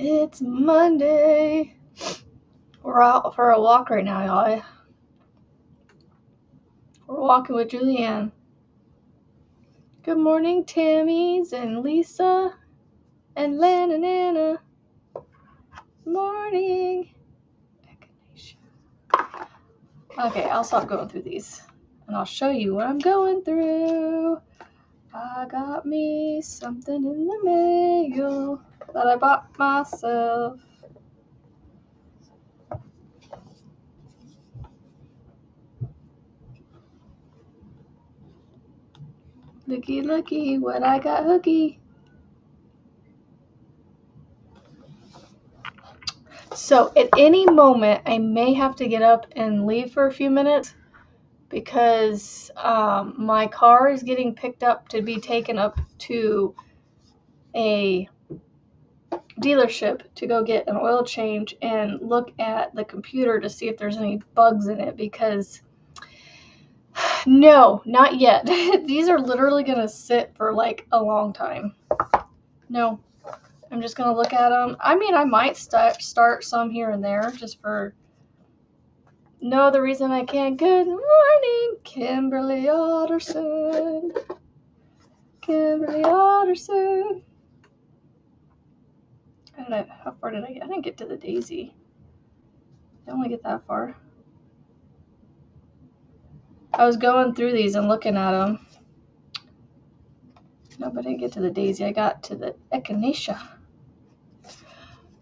It's Monday. We're out for a walk right now, y'all. We're walking with Julianne. Good morning, Tammy's and Lisa and Len and Anna. Morning. Okay, I'll stop going through these and I'll show you what I'm going through. I got me something in the mail that I bought myself. Looky, looky, what I got hooky. So at any moment, I may have to get up and leave for a few minutes because my car is getting picked up to be taken up to a dealership to go get an oil change and look at the computer to see if there's any bugs in it because no, not yet. These are literally going to sit for like a long time. No, I'm just going to look at them. I mean, I might start some here and there just for no other reason I can. Good morning, Kimberly Otterson. Kimberly Otterson. How far did I get? I didn't get to the daisy. I only get that far. I was going through these and looking at them. No, but I didn't get to the daisy. I got to the echinacea.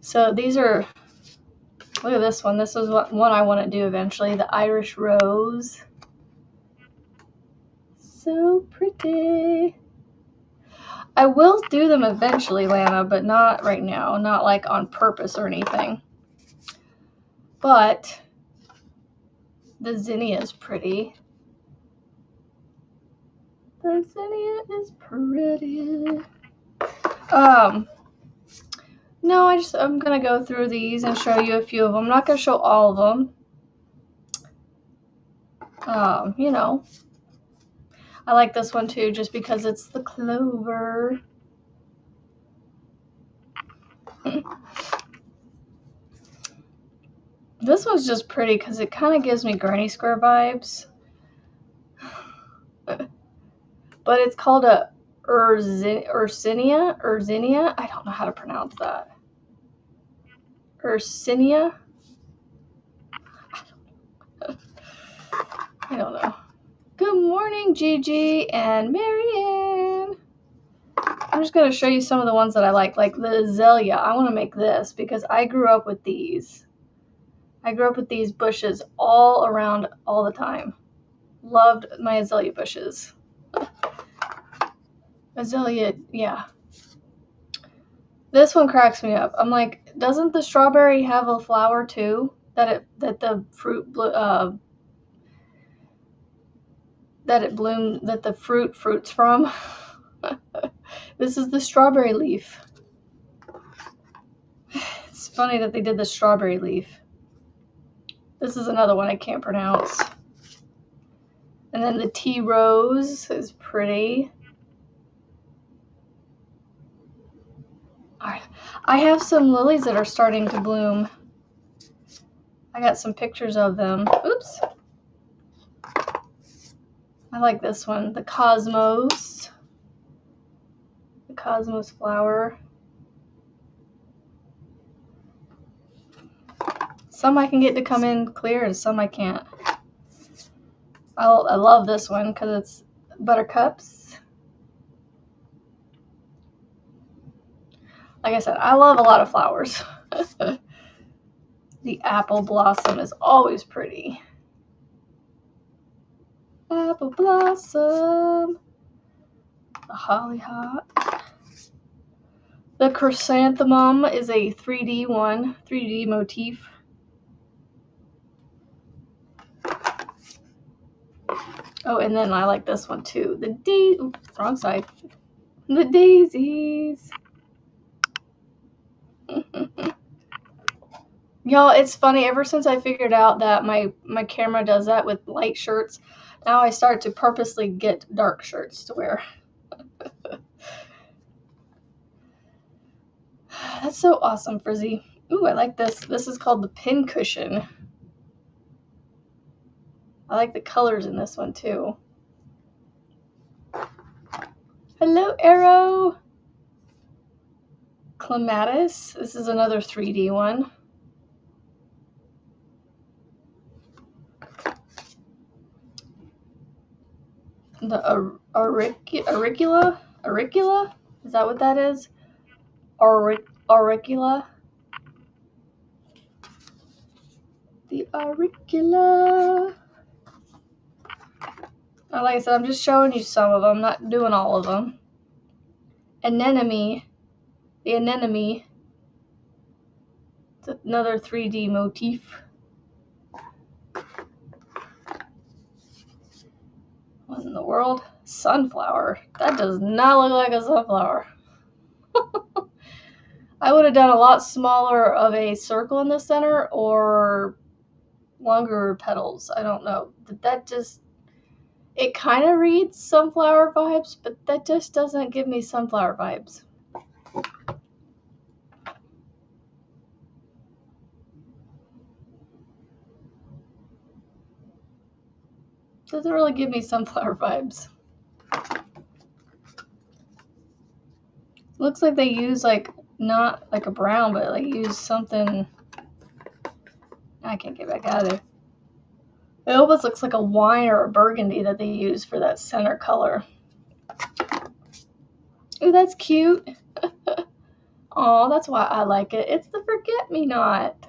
So these are, look at this one. This is one I want to do eventually. The Irish Rose. So pretty. I will do them eventually, Lana, but not right now. Not like on purpose or anything. But the zinnia is pretty. The zinnia is pretty. No, I'm going to go through these and show you a few of them. I'm not going to show all of them. You know. I like this one too just because it's the clover. This one's just pretty because it kind of gives me Granny Square vibes. But it's called a Ursinia. I don't know how to pronounce that. Ursinia? I don't know. Good morning, Gigi and Marianne. I'm just going to show you some of the ones that I like the azalea. I want to make this because I grew up with these. I grew up with these bushes all around all the time. Loved my azalea bushes. Azalea, yeah. This one cracks me up. I'm like, doesn't the strawberry have a flower too? That the fruit that the fruits from. This is the strawberry leaf. It's funny that they did the strawberry leaf. This is another one I can't pronounce. And then the tea rose is pretty. Alright, I have some lilies that are starting to bloom. I got some pictures of them. Oops. I like this one, the cosmos. The cosmos flower. Some I can get to come in clear and some I can't. I love this one because it's buttercups. Like I said, I love a lot of flowers. The apple blossom is always pretty. Apple blossom. The hollyhock. The chrysanthemum is a 3D one, 3D motif. Oh, and then I like this one too. Wrong side. The daisies. Y'all, it's funny. Ever since I figured out that my camera does that with light shirts, now I start to purposely get dark shirts to wear. That's so awesome, Frizzy. Ooh, I like this. This is called the pin cushion. I like the colors in this one too. Hello, Arrow. Clematis. This is another 3D one. The auricula? Auricula? Is that what that is? Auricula? The auricula. Like I said, I'm just showing you some of them, not doing all of them. Anemone. The anemone. It's another 3D motif. What in the world? Sunflower. That does not look like a sunflower. I would have done a lot smaller of a circle in the center or longer petals. I don't know. That just, it kind of reads sunflower vibes, but that just doesn't give me sunflower vibes. Doesn't really give me sunflower vibes. Looks like they use like, not like a brown, but like use something. I can't get back out of there. It almost looks like a wine or a burgundy that they use for that center color. Ooh, that's cute. Oh, that's why I like it. It's the forget-me-not.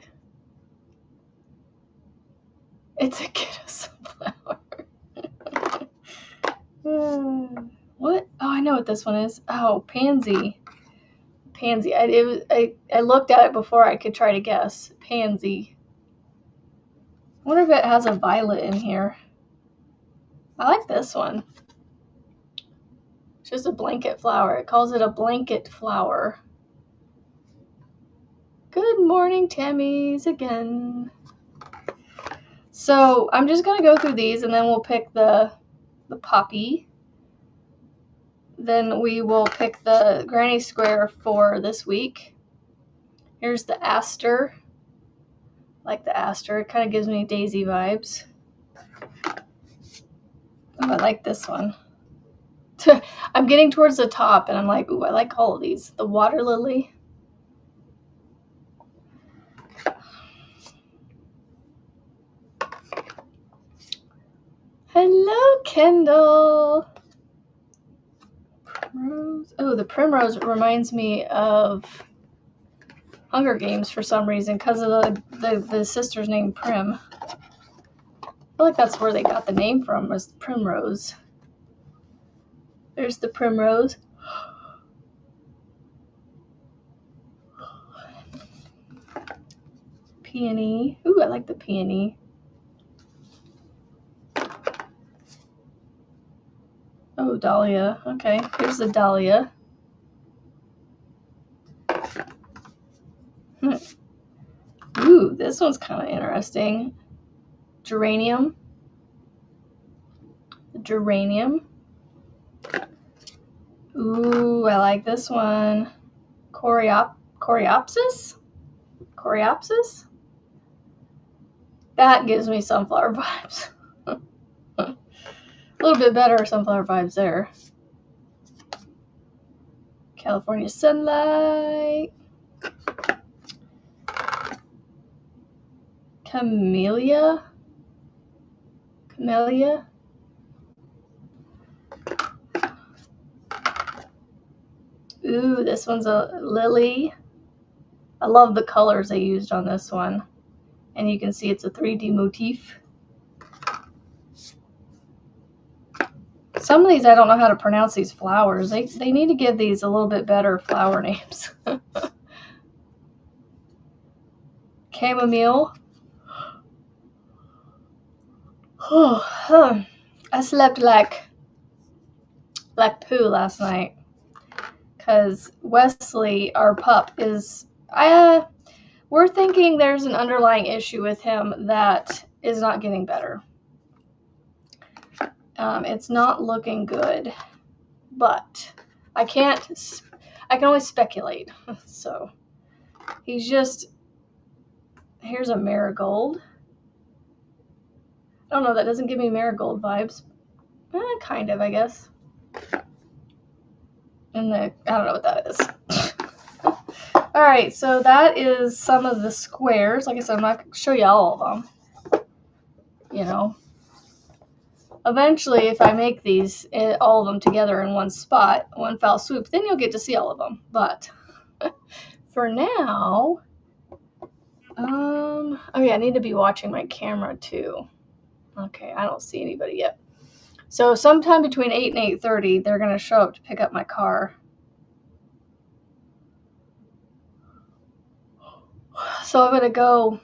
It's a kid of sunflower. What? Oh, I know what this one is. Oh, pansy. Pansy. I looked at it before I could try to guess. Pansy. I wonder if it has a violet in here. I like this one. It's just a blanket flower. It calls it a blanket flower. Good morning, Tammy's again. So I'm just going to go through these and then we'll pick the poppy. Then we will pick the granny square for this week. Here's the aster. I like the aster. It kind of gives me daisy vibes. Oh, I like this one. I'm getting towards the top and I'm like, ooh, I like all of these. The water lily. Hello, Kendall. Primrose. Oh, the primrose reminds me of Hunger Games for some reason because of the sister's name Prim. I feel like that's where they got the name from, was Primrose. There's the primrose. Peony. Ooh, I like the peony. Oh, dahlia. Okay, here's the dahlia. Ooh, this one's kind of interesting. Geranium. The geranium. Ooh, I like this one. Coreopsis? Coreopsis? That gives me sunflower vibes. A little bit better sunflower vibes there. California sunlight. Camellia. Camellia. Ooh, this one's a lily. I love the colors they used on this one. And you can see it's a 3D motif. Some of these, I don't know how to pronounce these flowers. They need to give these a little bit better flower names. Chamomile. I slept like poo last night. Because Wesley, our pup, is... we're thinking there's an underlying issue with him that is not getting better. It's not looking good, but I can only speculate. So He's just, here's a marigold. I don't know, that doesn't give me marigold vibes. Kind of, I guess. And I don't know what that is. Alright, so that is some of the squares. Like I said, I'm not going to show you all of them. You know. Eventually, if I make these, all of them together in one spot, one foul swoop, then you'll get to see all of them. But for now, oh yeah, I need to be watching my camera too. Okay, I don't see anybody yet. So sometime between 8 and 8:30, they're going to show up to pick up my car. So I'm going to go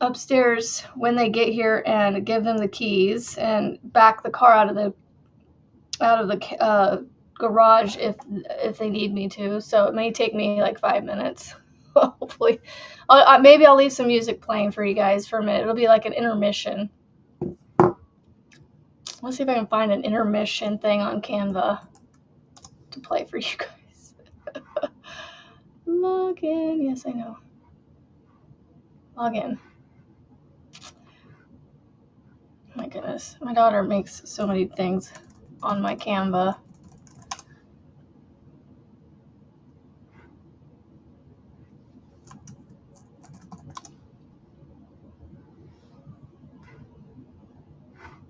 upstairs when they get here and give them the keys and back the car out of the garage if they need me to. So it may take me like 5 minutes. Hopefully, maybe I'll leave some music playing for you guys for a minute. It'll be like an intermission. Let's see if I can find an intermission thing on Canva to play for you guys. Log in. Yes, I know. Log in. My goodness. My daughter makes so many things on my Canva.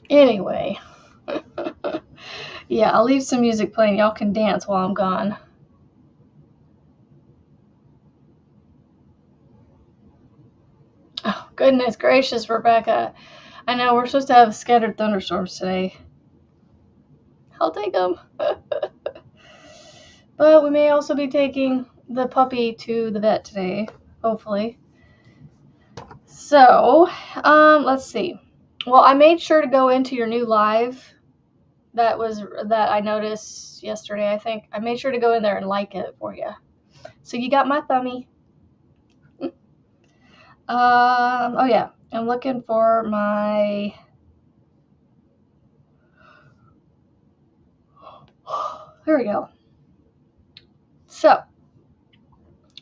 Anyway. Yeah, I'll leave some music playing. Y'all can dance while I'm gone. Oh, goodness gracious, Rebecca. I know, we're supposed to have scattered thunderstorms today. I'll take them. But we may also be taking the puppy to the vet today, hopefully. So, let's see. Well, I made sure to go into your new live that I noticed yesterday, I think. I made sure to go in there and like it for you. So you got my thumbie. Oh yeah, I'm looking for my... There we go. So,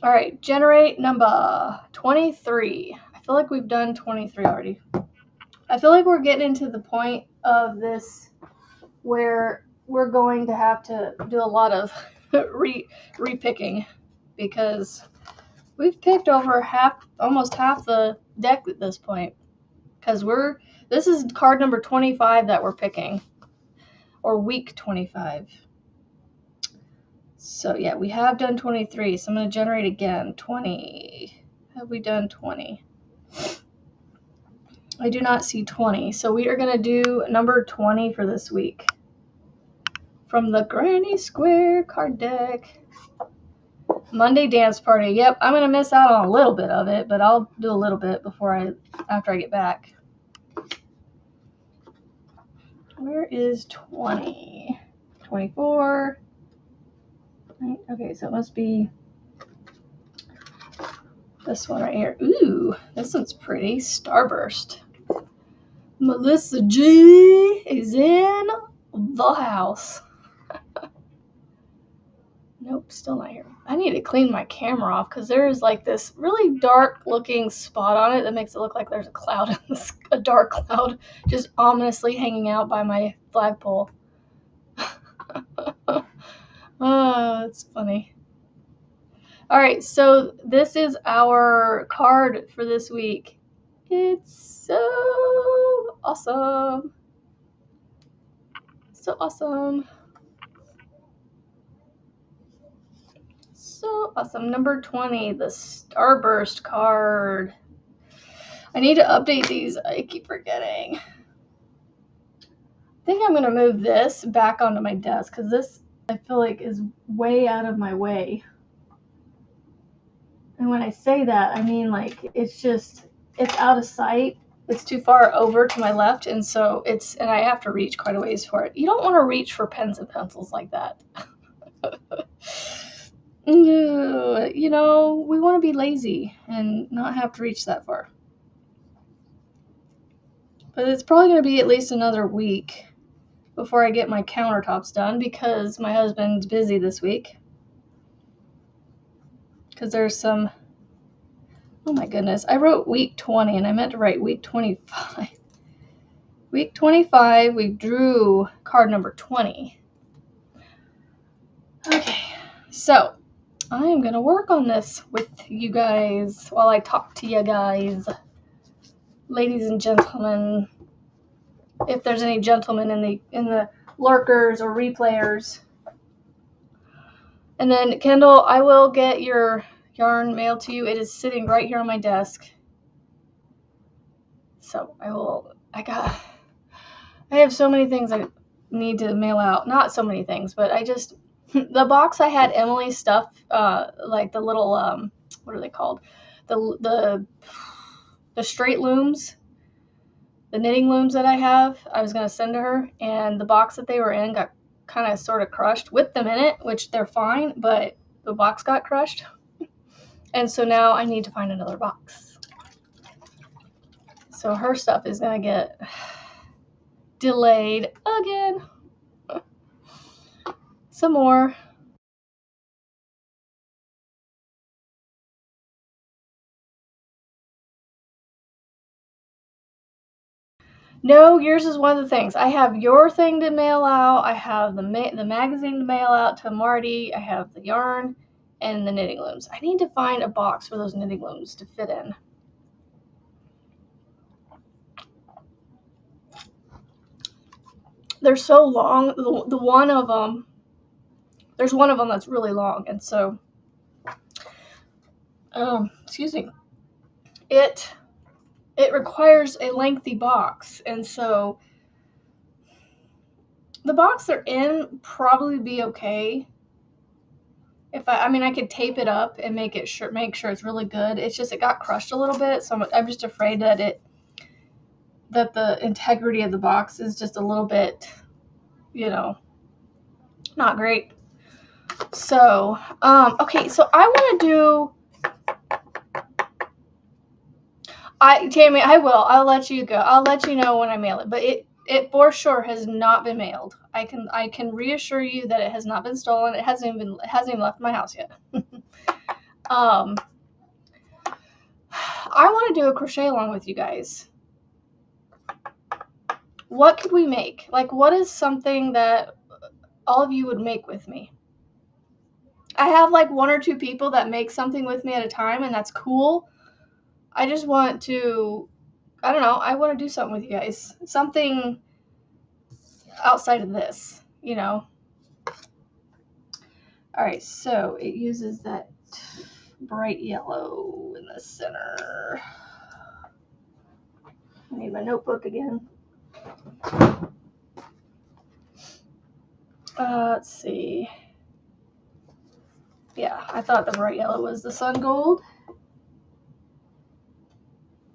all right, generate number 23. I feel like we've done 23 already. I feel like we're getting into the point of this where we're going to have to do a lot of repicking because we've picked over almost half the deck at this point. Because this is card number 25 that we're picking, or week 25. So yeah, we have done 23. So I'm going to generate again. 20. Have we done 20? I do not see 20. So we are going to do number 20 for this week. From the Granny Square card deck. Monday dance party. Yep, I'm going to miss out on a little bit of it, but I'll do a little bit after I get back. Where is 20? 24. Okay, so it must be this one right here. Ooh, this one's pretty. Starburst. Melissa G is in the house. Nope, still not here. I need to clean my camera off because there is like this really dark looking spot on it that makes it look like there's a cloud, a dark cloud just ominously hanging out by my flagpole. Oh, that's funny. All right, so this is our card for this week. It's so awesome. So awesome. So awesome. Number 20, the Starburst card. I need to update these. I keep forgetting. I think I'm going to move this back onto my desk because this, I feel like, is way out of my way. And when I say that, I mean like it's out of sight. It's too far over to my left, and so and I have to reach quite a ways for it. You don't want to reach for pens and pencils like that. You know, we want to be lazy and not have to reach that far. But it's probably going to be at least another week before I get my countertops done because my husband's busy this week. because there's some, oh my goodness, I wrote week 20 and I meant to write week 25. Week 25, we drew card number 20. Okay, so I am going to work on this with you guys while I talk to you guys. Ladies and gentlemen, if there's any gentlemen in the lurkers or replayers. And then, Kendall, I will get your yarn mailed to you. It is sitting right here on my desk. So I have so many things I need to mail out. Not so many things, but the box I had Emily's stuff, like the little, what are they called? The straight looms, the knitting looms that I have, I was going to send to her, and the box that they were in got kind of sort of crushed with them in it, which they're fine, but the box got crushed. And so now I need to find another box. So her stuff is going to get delayed again. Some more. No, yours is one of the things. I have your thing to mail out. I have the magazine to mail out to Marty. I have the yarn and the knitting looms. I need to find a box for those knitting looms to fit in. They're so long. The one of them, there's one of them that's really long, and so, excuse me, it requires a lengthy box, and so the box they're in probably be okay. If I could tape it up and make sure it's really good. It's just it got crushed a little bit, so I'm just afraid that the integrity of the box is just a little bit, not great. So, okay, so I want to do. Tammy, I will. I'll let you go. I'll let you know when I mail it. But it for sure has not been mailed. I can reassure you that it has not been stolen. It hasn't even left my house yet. I want to do a crochet along with you guys. What could we make? Like, what is something that all of you would make with me? I have like one or two people that make something with me at a time, and that's cool. I just want to, I don't know, I want to do something with you guys. Something outside of this, All right, so it uses that bright yellow in the center. I need my notebook again. Let's see. Yeah, I thought the bright yellow was the sun gold.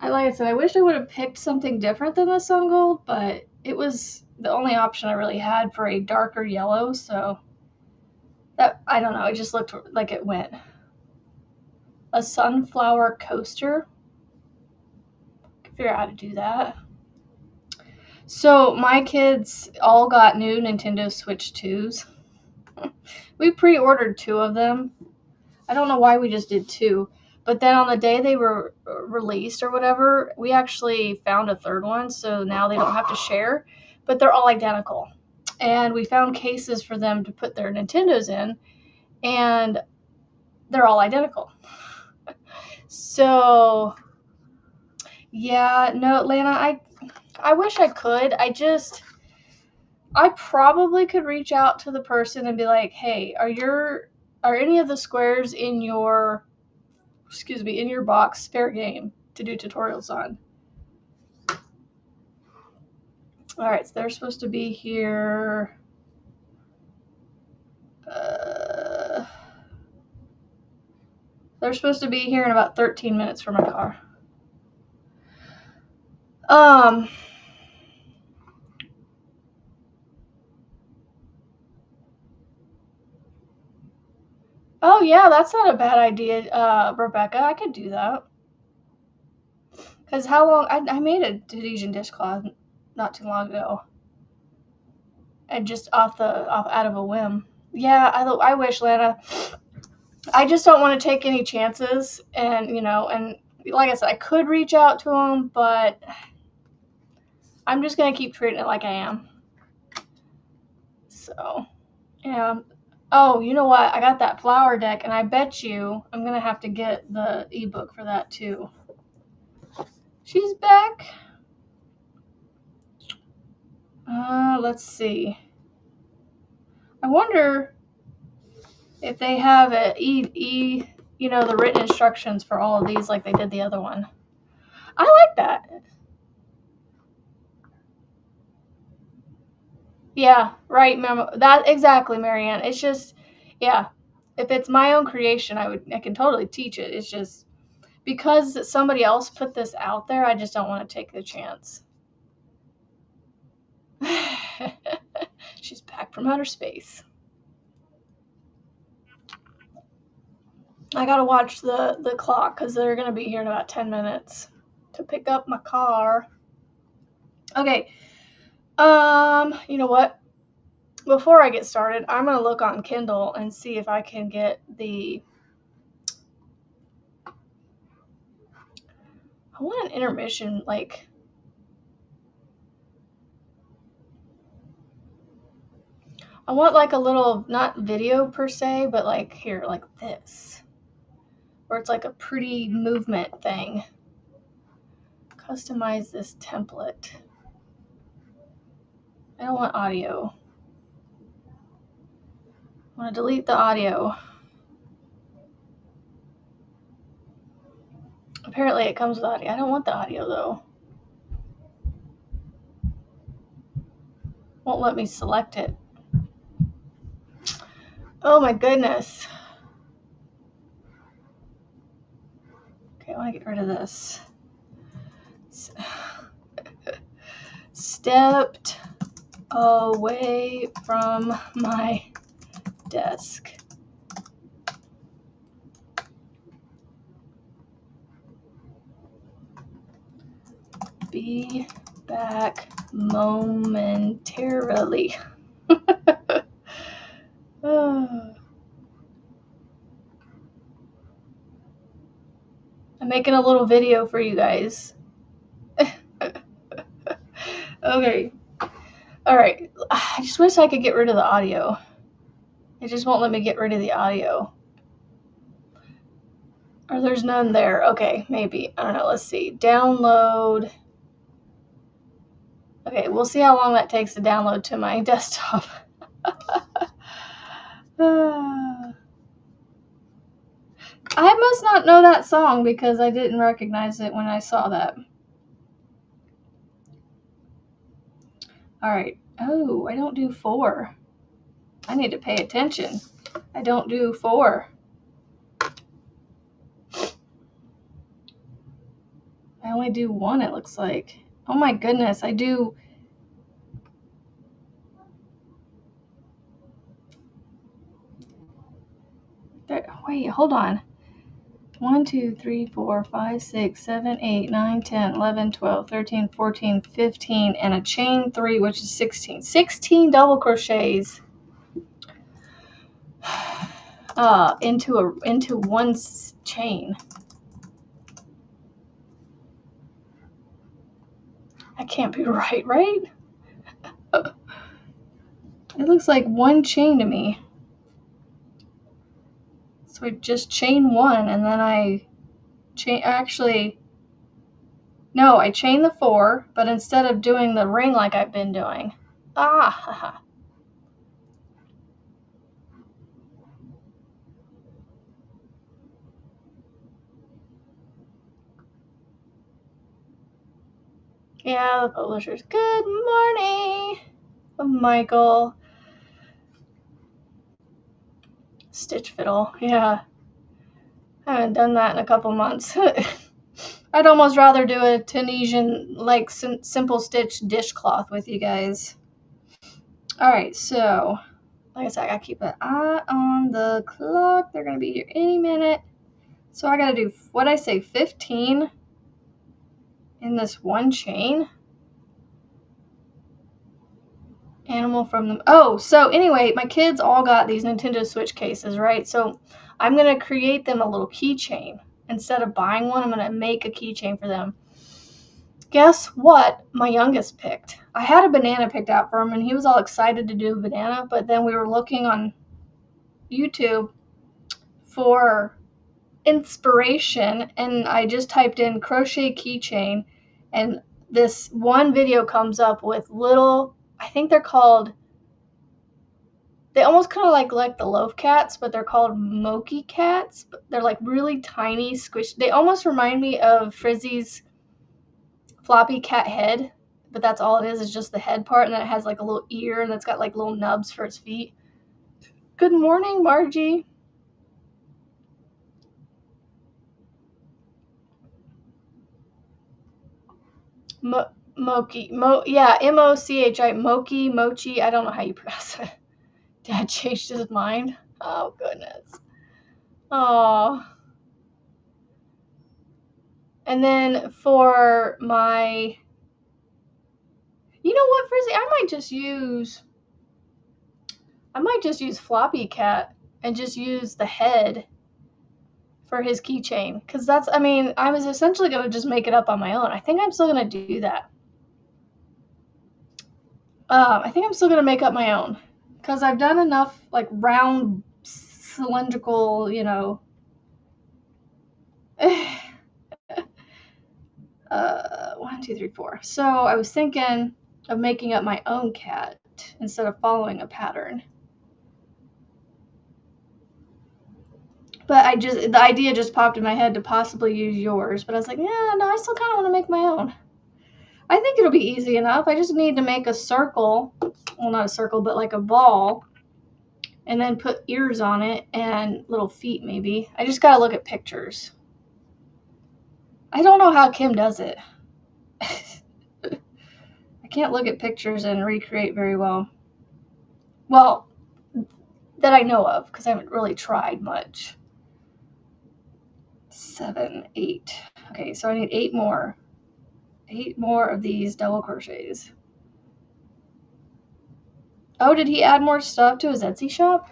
Like I said, I wish I would have picked something different than the sun gold, but it was the only option I really had for a darker yellow, so that, I don't know, it just looked like it went. A sunflower coaster. I can figure out how to do that. So my kids all got new Nintendo Switch 2s. We pre-ordered 2 of them. I don't know why we just did 2. But then on the day they were released or whatever, we actually found a third one, so now they don't have to share. But they're all identical. And we found cases for them to put their Nintendos in, and they're all identical. So, yeah, no, Lana, I wish I could. I probably could reach out to the person and be like, hey, are any of the squares in your box fair game to do tutorials on? All right, so they're supposed to be here. They're supposed to be here in about 13 minutes for my car. Oh yeah, that's not a bad idea, Rebecca. I could do that. Because how long I made a Tahitian dishcloth not too long ago, and just out of a whim. Yeah, I wish, Lana. I just don't want to take any chances, and and like I said, I could reach out to them, but I'm just gonna keep treating it like I am. So, yeah. Oh, you know what? I got that flower deck, and I bet you I'm gonna have to get the ebook for that too. She's back. Let's see. I wonder if they have the written instructions for all of these like they did the other one. I like that. Yeah, right, that exactly, Marianne. It's just, yeah, if it's my own creation, I can totally teach it. It's just because somebody else put this out there, I just don't want to take the chance. She's back from outer space. I gotta watch the clock because they're gonna be here in about 10 minutes to pick up my car. Okay. You know what? Before I get started, I'm gonna look on Kindle and see if I can get I want an intermission, like, I want like a little, not video per se, but like here, like this, where it's like a pretty movement thing. Customize this template. I don't want audio. I want to delete the audio. Apparently it comes with audio. I don't want the audio though. Won't let me select it. Oh my goodness. Okay, I want to get rid of this. Stepped away from my desk. Be back momentarily. I'm making a little video for you guys. Okay. Alright. I just wish I could get rid of the audio. It just won't let me get rid of the audio. Or there's none there. Okay, maybe. I don't know. Let's see. Download. Okay, we'll see how long that takes to download to my desktop. I must not know that song because I didn't recognize it when I saw that. Alright. Oh, I don't do 4. I need to pay attention. I don't do 4. I only do 1, it looks like. Oh my goodness, I do... Wait, hold on. 1, 2, 3, 4, 5, 6, 7, 8, 9, 10, 11, 12, 13, 14, 15, and a chain 3, which is 16. 16 double crochets into one chain. That can't be right, right? It looks like one chain to me. So I just chain 1, and then I chain, actually, no, I chain the 4, but instead of doing the ring like I've been doing. Ah, yeah, the publishers. Good morning, Michael. Stitch fiddle, yeah. I haven't done that in a couple months. I'd almost rather do a Tunisian, like, simple stitch dishcloth with you guys. Alright, so, like I said, I gotta keep an eye on the clock. They're gonna be here any minute. So I gotta do, what'd I say, 15 in this one chain? Animal from them. Oh, so anyway, my kids all got these Nintendo Switch cases, right? So I'm going to create them a little keychain. Instead of buying one, I'm going to make a keychain for them. Guess what my youngest picked? I had a banana picked out for him, and he was all excited to do a banana, but then we were looking on YouTube for inspiration, and I just typed in crochet keychain, and this one video comes up with little, I think they're called, they almost kind of like the loaf cats, but they're called mochi cats. They're like really tiny, squishy. They almost remind me of Frizzy's floppy cat head, but that's all it is just the head part, and then it has like a little ear, and it's got like little nubs for its feet. Good morning, Margie. Mochi, yeah, M-O-C-H-I, mochi, I don't know how you pronounce it. Dad changed his mind. Oh, goodness. Oh. And then for my, you know what, Frizzy, I might just use Floppy Cat and just use the head for his keychain. Because that's, I mean, I was essentially going to just make it up on my own. I think I'm still going to do that. I think I'm still going to make up my own. Because I've done enough, like, round, cylindrical, you know. 1, 2, 3, 4. So I was thinking of making up my own cat instead of following a pattern. But the idea just popped in my head to possibly use yours. But I was like, yeah, no, I still kind of want to make my own. I think it'll be easy enough. I just need to make a circle. Well, not a circle, but like a ball. And then put ears on it and little feet maybe. I just got to look at pictures. I don't know how Kim does it. I can't look at pictures and recreate very well. Well, that I know of, because I haven't really tried much. 7, 8. Okay, so I need 8 more. 8 more of these double crochets. Oh, did he add more stuff to his Etsy shop?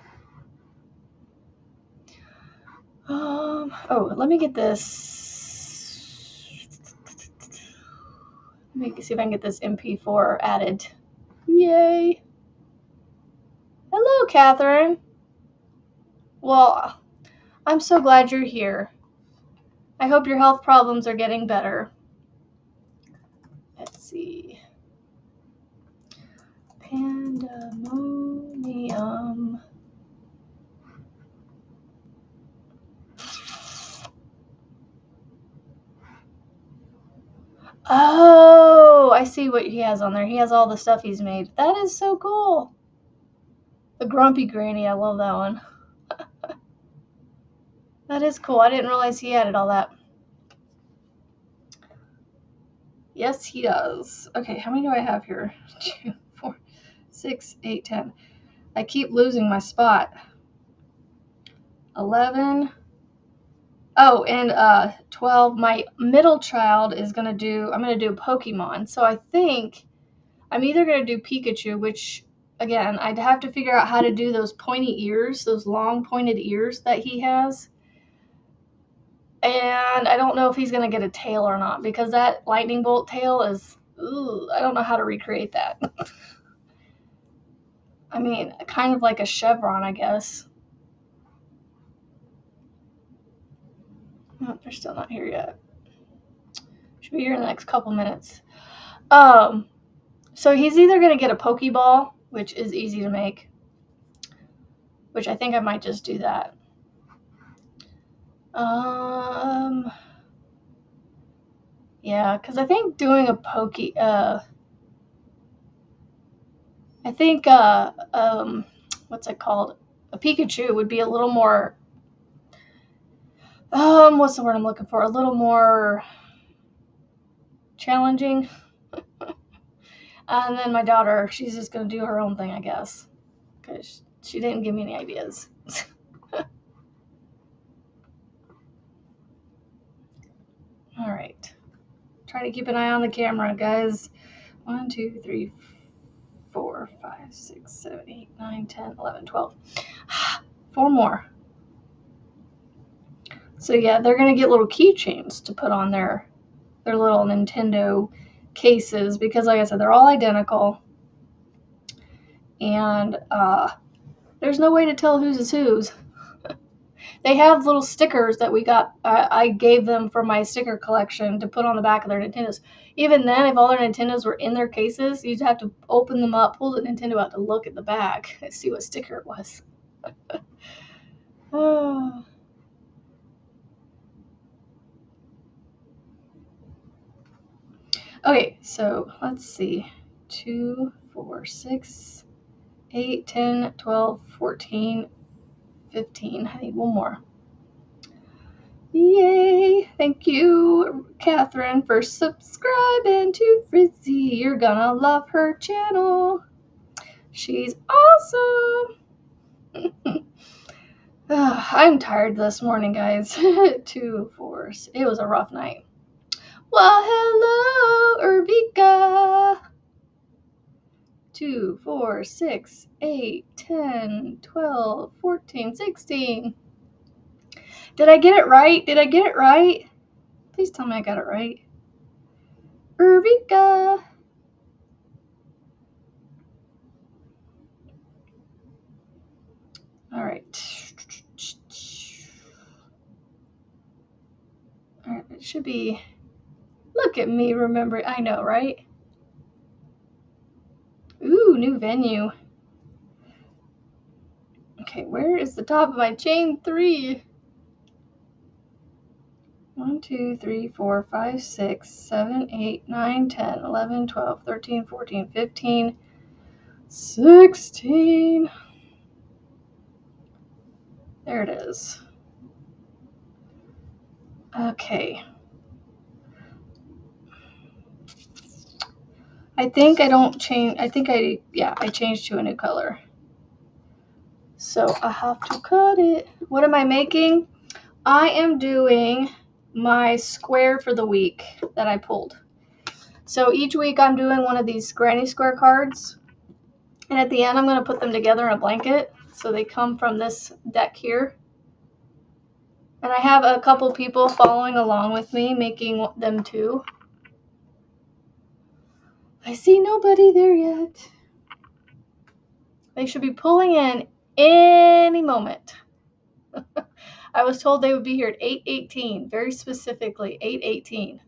Oh, let me get this. Let me see if I can get this MP4 added. Yay. Hello, Catherine. Well, I'm so glad you're here. I hope your health problems are getting better. Let's see. Pandemonium. Oh, I see what he has on there. He has all the stuff he's made. That is so cool. The Grumpy Granny, I love that one. That is cool. I didn't realize he added all that. Yes, he does. Okay, how many do I have here? 2, 4, 6, 8, 10. I keep losing my spot. 11. Oh, and 12. My middle child is I'm going to do Pokemon. So I think I'm either going to do Pikachu, which, again, I'd have to figure out how to do those pointy ears, those long pointed ears that he has. And I don't know if he's going to get a tail or not, because that lightning bolt tail is, I don't know how to recreate that. I mean, kind of like a chevron, I guess. Oh, they're still not here yet. Should be here in the next couple minutes. So he's either going to get a Pokeball, which is easy to make, which I think I might just do that. Yeah, because I think doing a what's it called? A Pikachu would be a little more, what's the word I'm looking for? A little more challenging. And then my daughter, she's just going to do her own thing, I guess, because she didn't give me any ideas. All right. Try to keep an eye on the camera, guys. 1, 2, 3, 4, 5, 6, 7, 8, 9, 10, 11, 12. 4 more. So yeah, they're going to get little keychains to put on their little Nintendo cases because, like I said, they're all identical. And there's no way to tell whose is whose. They have little stickers that we got. I gave them from my sticker collection to put on the back of their Nintendos. Even then, if all their Nintendos were in their cases, you'd have to open them up, pull the Nintendo out to look at the back and see what sticker it was. Oh. Okay, so let's see. 2, 4, 6, 8, 10, 12, 14, 15. I need one more. Yay! Thank you, Catherine, for subscribing to Frizzy. You're gonna love her channel. She's awesome. I'm tired this morning, guys. 2, 4. It was a rough night. Well, hello, Ervika. 2, 4, 6, 8, 10, 12, 14, 16. Did I get it right? Did I get it right? Please tell me I got it right. Ervika. All right. All right, it should be. Look at me remembering. I know, right? Ooh, new venue. Okay, where is the top of my chain 3? 1, 2, 3, 4, 5, 6, 7, 8, 9, 10, 11, 12, 13, 14, 15, 16. There it is. Okay. I think I don't change. I changed to a new color. So I have to cut it. What am I making? I am doing my square for the week that I pulled. So each week I'm doing one of these granny square cards. And at the end I'm going to put them together in a blanket. So they come from this deck here. And I have a couple people following along with me making them too. I see nobody there yet. They should be pulling in any moment. I was told they would be here at 8:18, very specifically 8:18.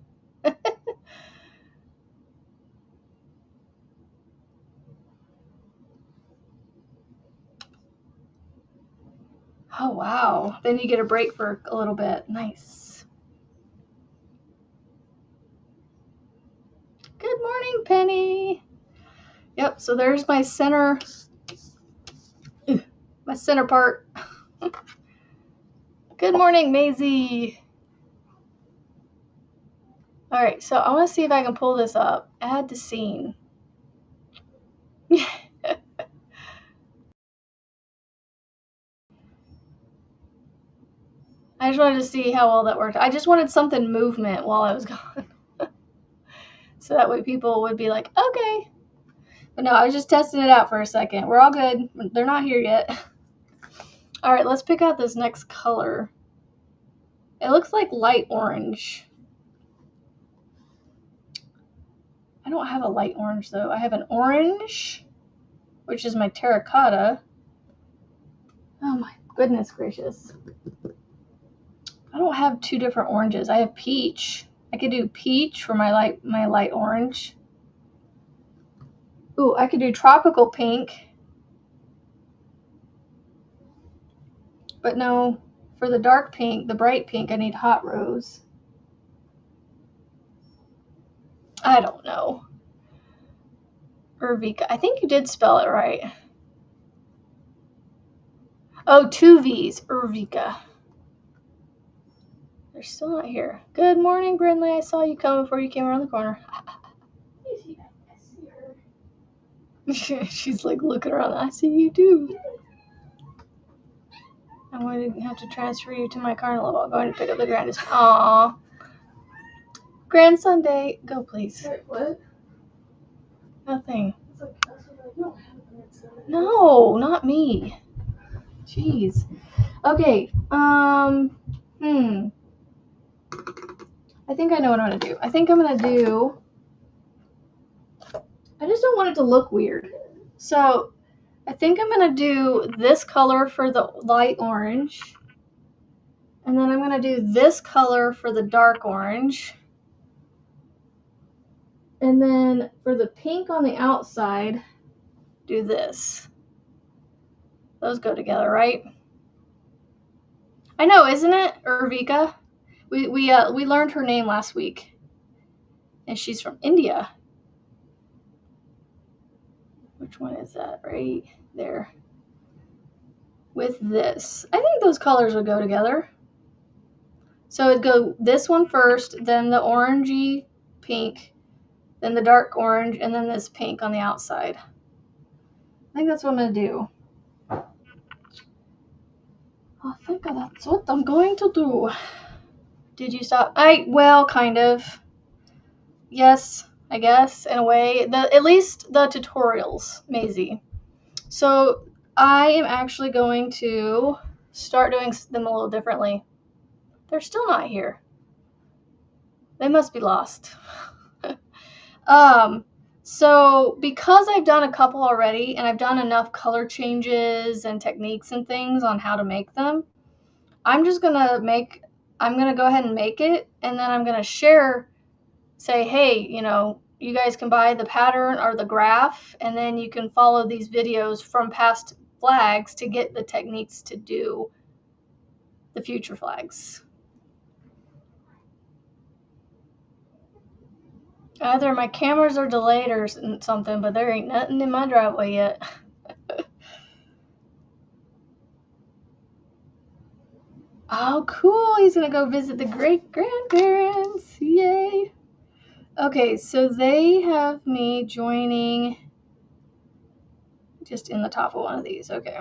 Oh, wow. Then you get a break for a little bit. Nice. Good morning, Penny. Yep, so there's my center part. Good morning, Maisie. All right, so I want to see if I can pull this up. Add to scene. I just wanted to see how well that worked. I just wanted something movement while I was gone. So that way people would be like, okay. But no, I was just testing it out for a second. We're all good. They're not here yet. All right, let's pick out this next color. It looks like light orange. I don't have a light orange, though. I have an orange, which is my terracotta. Oh, my goodness gracious. I don't have 2 different oranges. I have peach. I could do peach for my light orange. Ooh, I could do tropical pink. But no, for the dark pink, the bright pink, I need hot rose. I don't know. Ervika. I think you did spell it right. Oh, 2 V's. Ervika. They're still not here. Good morning, Brindley. I saw you come before you came around the corner. I see her. She's like looking around. I see you too. I'm going to have to transfer you to my car in a little. I'm going to pick up the grandest. Aww. Grand Sunday. Go, please. Wait, what? Nothing. That's what I No, not me. Jeez. Okay. I think I know what I'm gonna do. I think I'm gonna do. I just don't want it to look weird. So I think I'm gonna do this color for the light orange. And then I'm gonna do this color for the dark orange. And then for the pink on the outside, do this. Those go together, right? I know, isn't it, Urvika? We learned her name last week, and she's from India. Which one is that? Right there. With this, I think those colors would go together. So it'd go this one first, then the orangey pink, then the dark orange, and then this pink on the outside. I think that's what I'm gonna do. I think that's what I'm going to do. Did you stop? Well, kind of. Yes, I guess, in a way. At least the tutorials, Maisie. So I am actually going to start doing them a little differently. They're still not here. They must be lost. So because I've done a couple already, and I've done enough color changes and techniques and things on how to make them, I'm gonna go ahead and make it, and then I'm gonna say, hey, you guys can buy the pattern or the graph, and then you can follow these videos from past flags to get the techniques to do the future flags. Either my cameras are delayed or something, but there ain't nothing in my driveway yet. Oh, cool. He's going to go visit the great-grandparents. Yay. Okay, so they have me joining just in the top of one of these. Okay.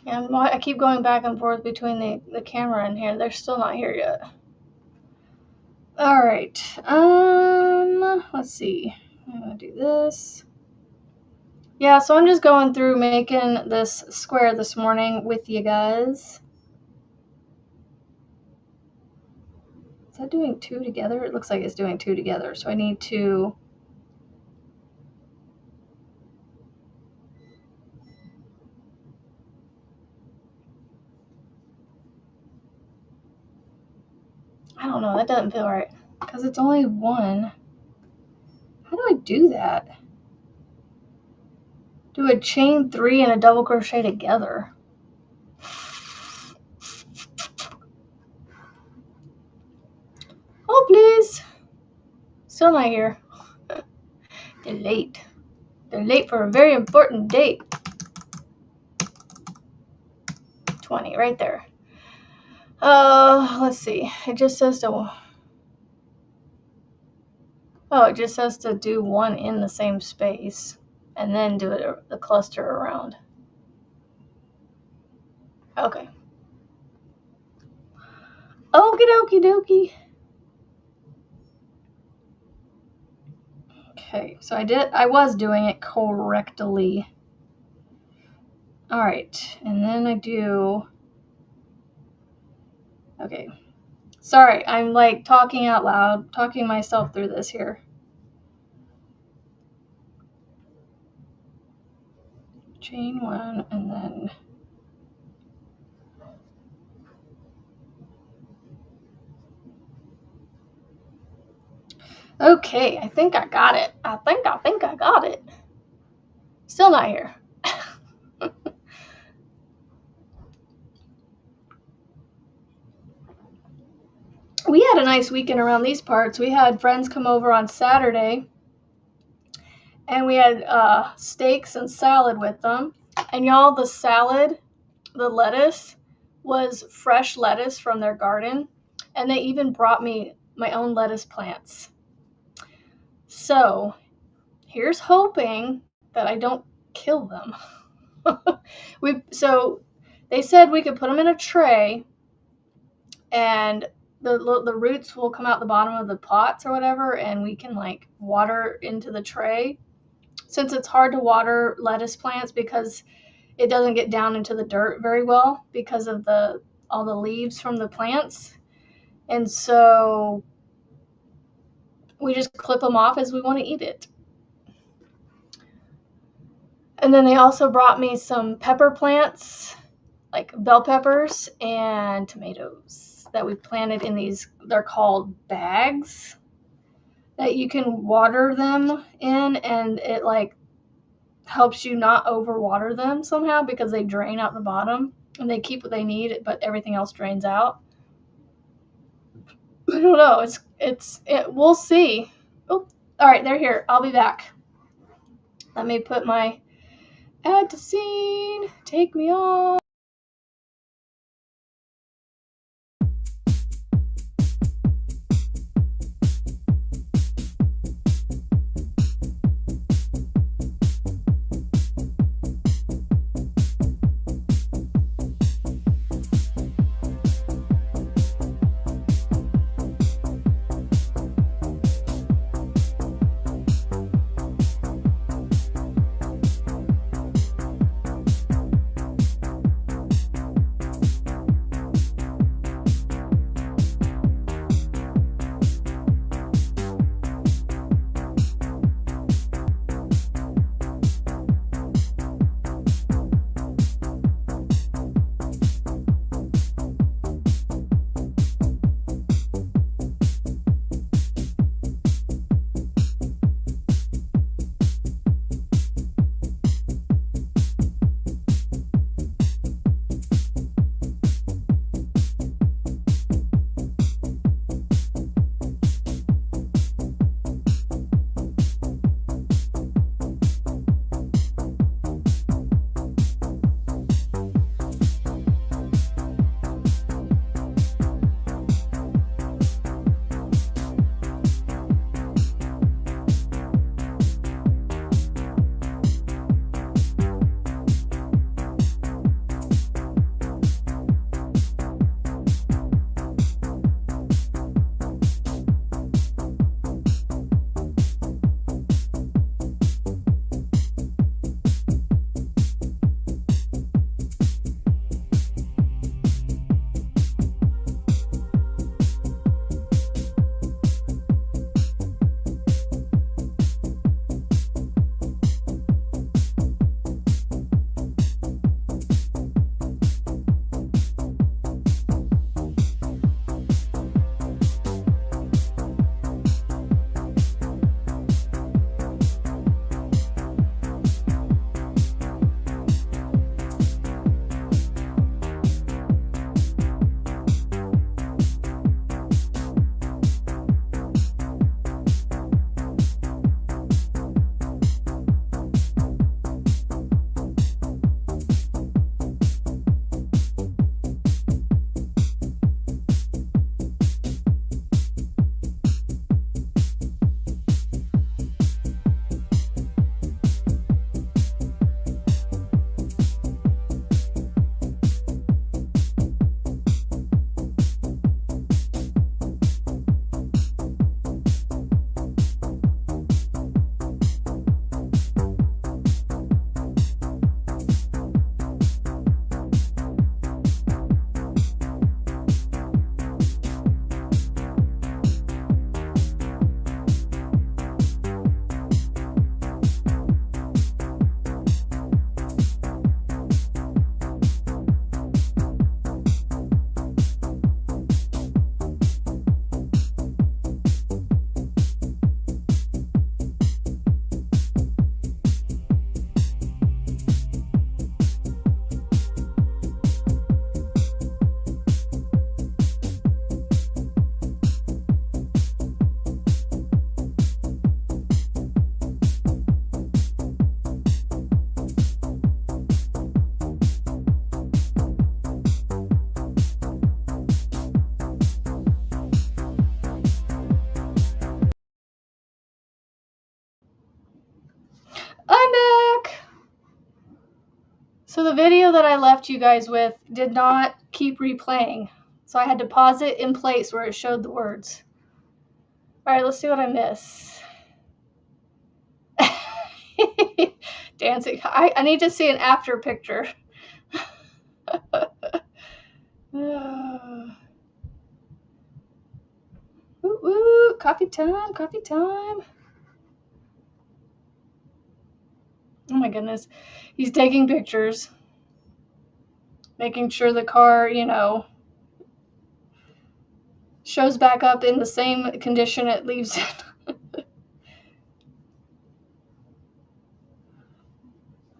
And I keep going back and forth between the camera and here. They're still not here yet. All right. Let's see. I'm going to do this. Yeah, so I'm just going through making this square this morning with you guys. Is that doing two together? It looks like it's doing two together, so I need to... I don't know, that doesn't feel right, because it's only one. How do I do that? Do a chain 3 and a double crochet together. Oh, please. Still not here. They're late. They're late for a very important date. 20, right there. Let's see. It just says to... Oh, it just says to do one in the same space and then do the cluster around. Okay. Okie dokie dokie. Okay, so I was doing it correctly. All right, and then I do... Okay. Sorry, I'm like talking out loud, talking myself through this here. Chain 1 and then... Okay, I think I got it. I think I got it. Still not here. We had a nice weekend around these parts. We had friends come over on Saturday, and we had steaks and salad with them. And y'all, the salad, the lettuce, was fresh lettuce from their garden, and they even brought me my own lettuce plants. So here's hoping that I don't kill them. So they said we could put them in a tray, and the roots will come out the bottom of the pots or whatever, and we can like water into the tray. Since it's hard to water lettuce plants because it doesn't get down into the dirt very well because of all the leaves from the plants. And so we just clip them off as we want to eat it. And then they also brought me some pepper plants, like bell peppers and tomatoes that we planted in these, they're called bags, that you can water them in, and it like helps you not overwater them somehow because they drain out the bottom and they keep what they need, but everything else drains out. I don't know. We'll see. Oh, all right, they're here. I'll be back. Let me put my add to scene. Take me on. I'm back! So the video that I left you guys with did not keep replaying. So I had to pause it in place where it showed the words. All right, let's see what I miss. Dancing. I need to see an after picture. Ooh, ooh, coffee time, coffee time. Oh my goodness. He's taking pictures, making sure the car, shows back up in the same condition it leaves in.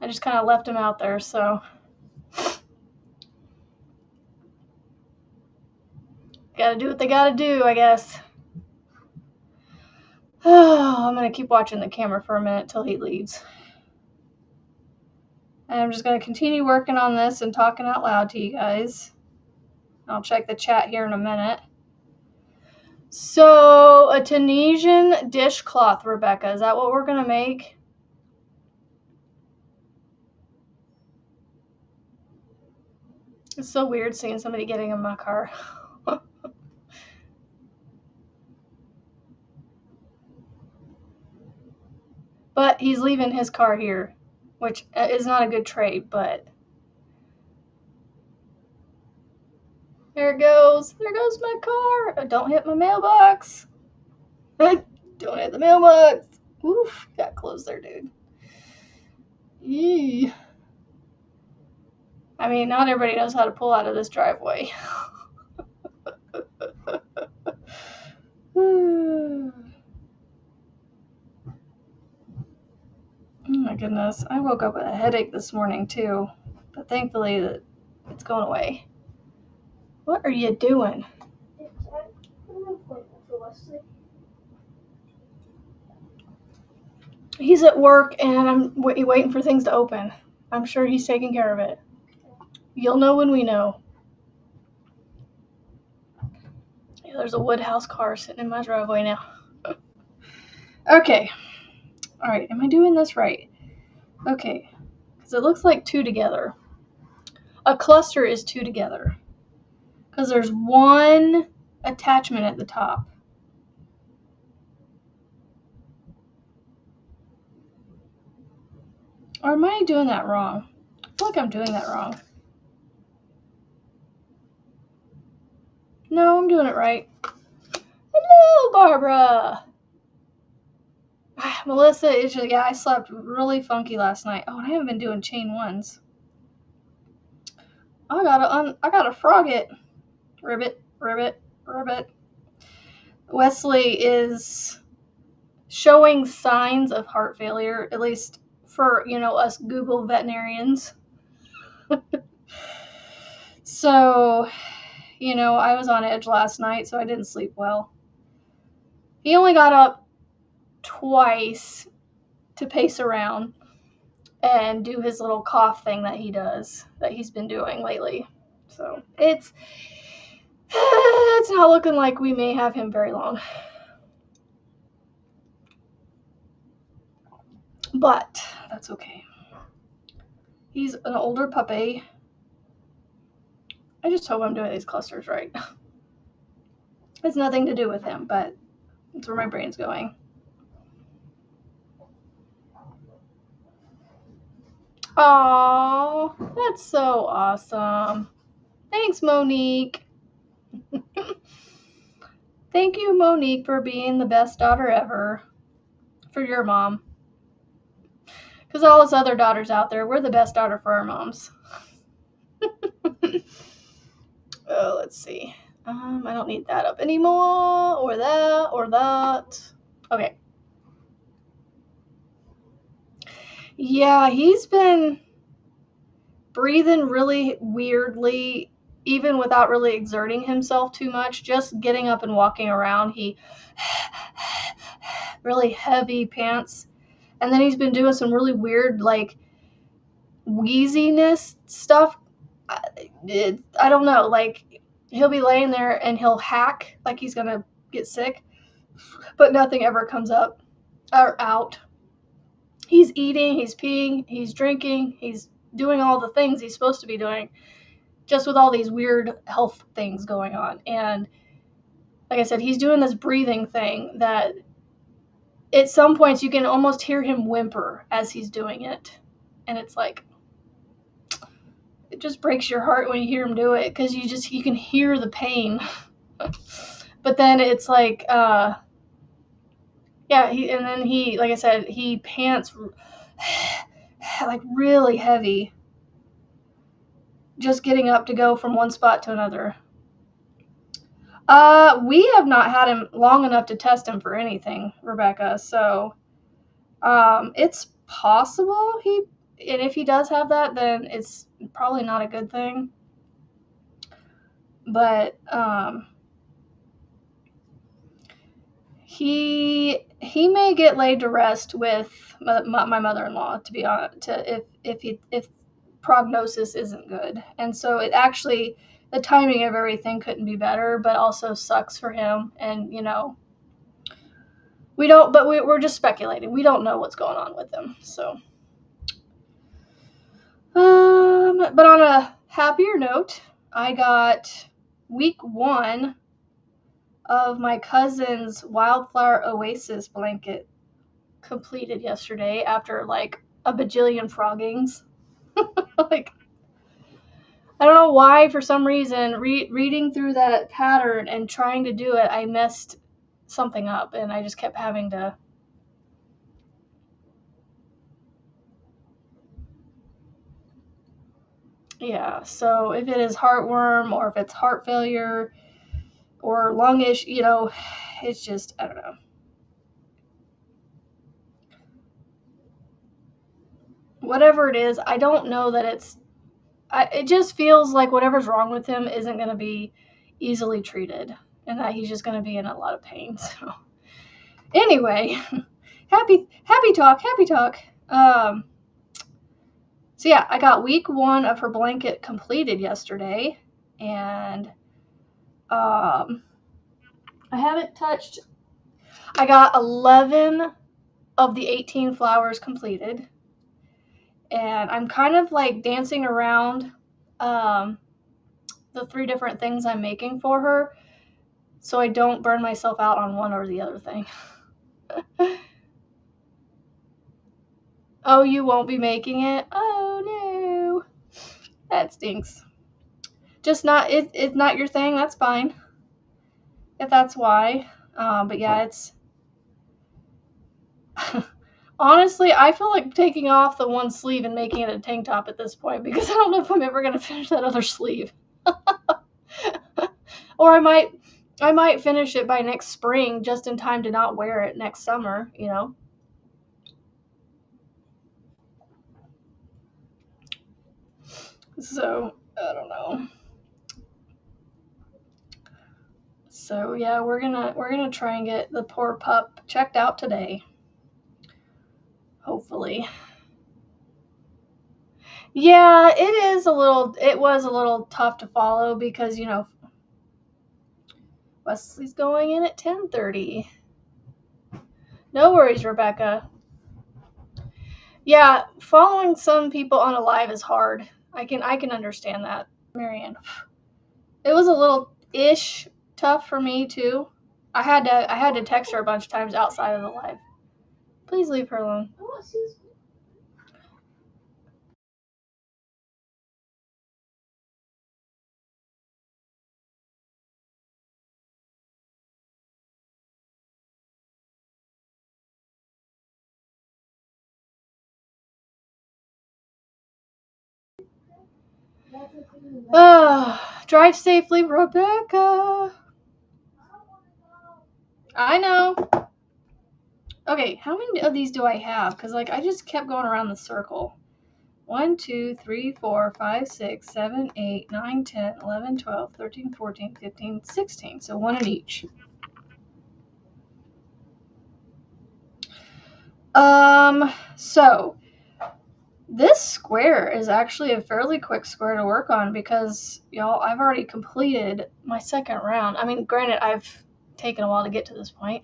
I just kind of left him out there, so. Gotta do what they gotta do, I guess. Oh, I'm gonna keep watching the camera for a minute till he leaves. And I'm just gonna continue working on this and talking out loud to you guys. I'll check the chat here in a minute. So, a Tunisian dishcloth, Rebecca. Is that what we're gonna make? It's so weird seeing somebody getting in my car. But he's leaving his car here, which is not a good trade, but there it goes. There goes my car. Don't hit my mailbox. Don't hit the mailbox. Oof, got close there, dude. Yee. I mean, not everybody knows how to pull out of this driveway. Oh my goodness. I woke up with a headache this morning too, but thankfully it's going away. What are you doing? He's at work and I'm waiting for things to open. I'm sure he's taking care of it. You'll know when we know. Yeah, there's a Woodhouse car sitting in my driveway now. Okay. All right. Am I doing this right? Okay. Because it looks like two together. A cluster is two together. Because there's one attachment at the top. Or am I doing that wrong? I feel like I'm doing that wrong. No, I'm doing it right. Hello, Barbara. Melissa is just, I slept really funky last night. Oh, and I haven't been doing chain ones. I gotta frog it. Ribbit, ribbit, ribbit. Wesley is showing signs of heart failure, at least for, us Google veterinarians. So, I was on edge last night, so I didn't sleep well. He only got up twice to pace around and do his little cough thing that he's been doing lately. So it's not looking like we may have him very long. But that's okay. He's an older puppy. I just hope I'm doing these clusters right. It's nothing to do with him, but that's where my brain's going. Aww, that's so awesome. Thanks, Monique. Thank you, Monique, for being the best daughter ever for your mom. Because all us other daughters out there, we're the best daughter for our moms. Oh, let's see. I don't need that up anymore, or that. Okay. Yeah, he's been breathing really weirdly, even without really exerting himself too much, just getting up and walking around. He really heavy pants. And then he's been doing some really weird, like, wheeziness stuff. I don't know, like, he'll be laying there and he'll hack like he's going to get sick, but nothing ever comes up or out. He's eating, he's peeing, he's drinking, he's doing all the things he's supposed to be doing, just with all these weird health things going on. And like I said, he's doing this breathing thing that at some points you can almost hear him whimper as he's doing it. And it's like, it just breaks your heart when you hear him do it, because you can hear the pain. But then it's like, yeah, and then he, like I said, he pants like really heavy, just getting up to go from one spot to another. We have not had him long enough to test him for anything, Rebecca. So, it's possible and if he does have that, then it's probably not a good thing. But, he may get laid to rest with my mother-in-law, to be honest, if prognosis isn't good. And so it actually, the timing of everything couldn't be better, but also sucks for him. And we're just speculating. We don't know what's going on with him. So, but on a happier note, I got week 1 of my cousin's Wildflower Oasis blanket completed yesterday after like a bajillion froggings. Like, I don't know why, for some reason, reading through that pattern and trying to do it, I messed something up, and I just kept having to. Yeah, so if it is heartworm, or if it's heart failure, or lungish, it's just, I don't know. Whatever it is, I don't know that it just feels like whatever's wrong with him isn't going to be easily treated, and that he's just going to be in a lot of pain. So, anyway, happy talk. So yeah, I got week 1 of her blanket completed yesterday, and I haven't touched. I got 11 of the 18 flowers completed, and I'm kind of like dancing around the 3 different things I'm making for her, so I don't burn myself out on one or the other thing. Oh, you won't be making it? Oh no, that stinks. Just not it's not your thing. That's fine, if that's why. But yeah, it's honestly, I feel like taking off the one sleeve and making it a tank top at this point, because I don't know if I'm ever gonna finish that other sleeve. Or I might finish it by next spring, just in time to not wear it next summer. So I don't know. So yeah, we're gonna try and get the poor pup checked out today. Hopefully. Yeah, it was a little tough to follow, because Wesley's going in at 10:30. No worries, Rebecca. Yeah, following some people on a live is hard. I can understand that, Marianne. It was a little tough for me too. I had to text her a bunch of times outside of the live. Please leave her alone. Drive safely, Rebecca. I know. Okay, how many of these do I have? Because I just kept going around the circle. 1, 2, 3, 4, 5, 6, 7, 8, 9, 10, 11, 12, 13, 14, 15, 16. So 1 in each. So this square is actually a fairly quick square to work on, because, y'all, I've already completed my second round. I mean, granted, I've taken a while to get to this point.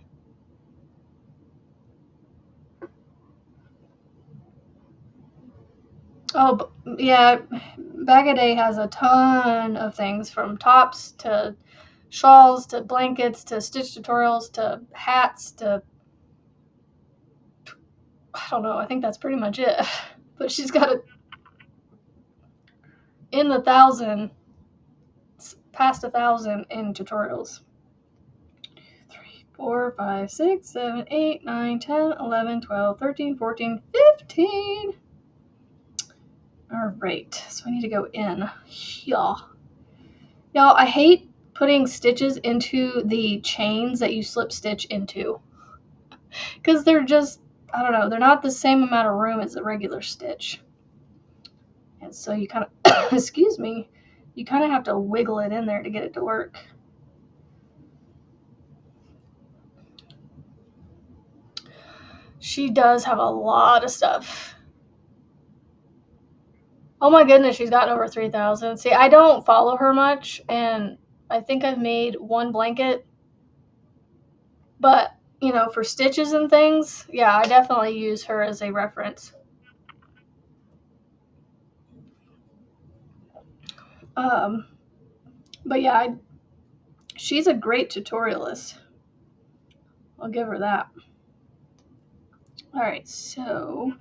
Oh, yeah, Bag a Day has a ton of things, from tops to shawls to blankets to stitch tutorials to hats to, I don't know, I think that's pretty much it. But she's got it in the thousand, past 1,000 in tutorials. 3, 4, 5, 6, 7, 8, 9, 10, 11, 12, 13, 14, 15. All right, so I need to go in. Y'all, I hate putting stitches into the chains that you slip stitch into, because they're just, I don't know, they're not the same amount of room as a regular stitch. And so you kind of, excuse me, you kind of have to wiggle it in there to get it to work. She does have a lot of stuff. Oh my goodness, she's gotten over 3,000. See, I don't follow her much, and I think I've made one blanket. But, you know, for stitches and things, yeah, I definitely use her as a reference. But yeah, she's a great tutorialist. I'll give her that. All right, so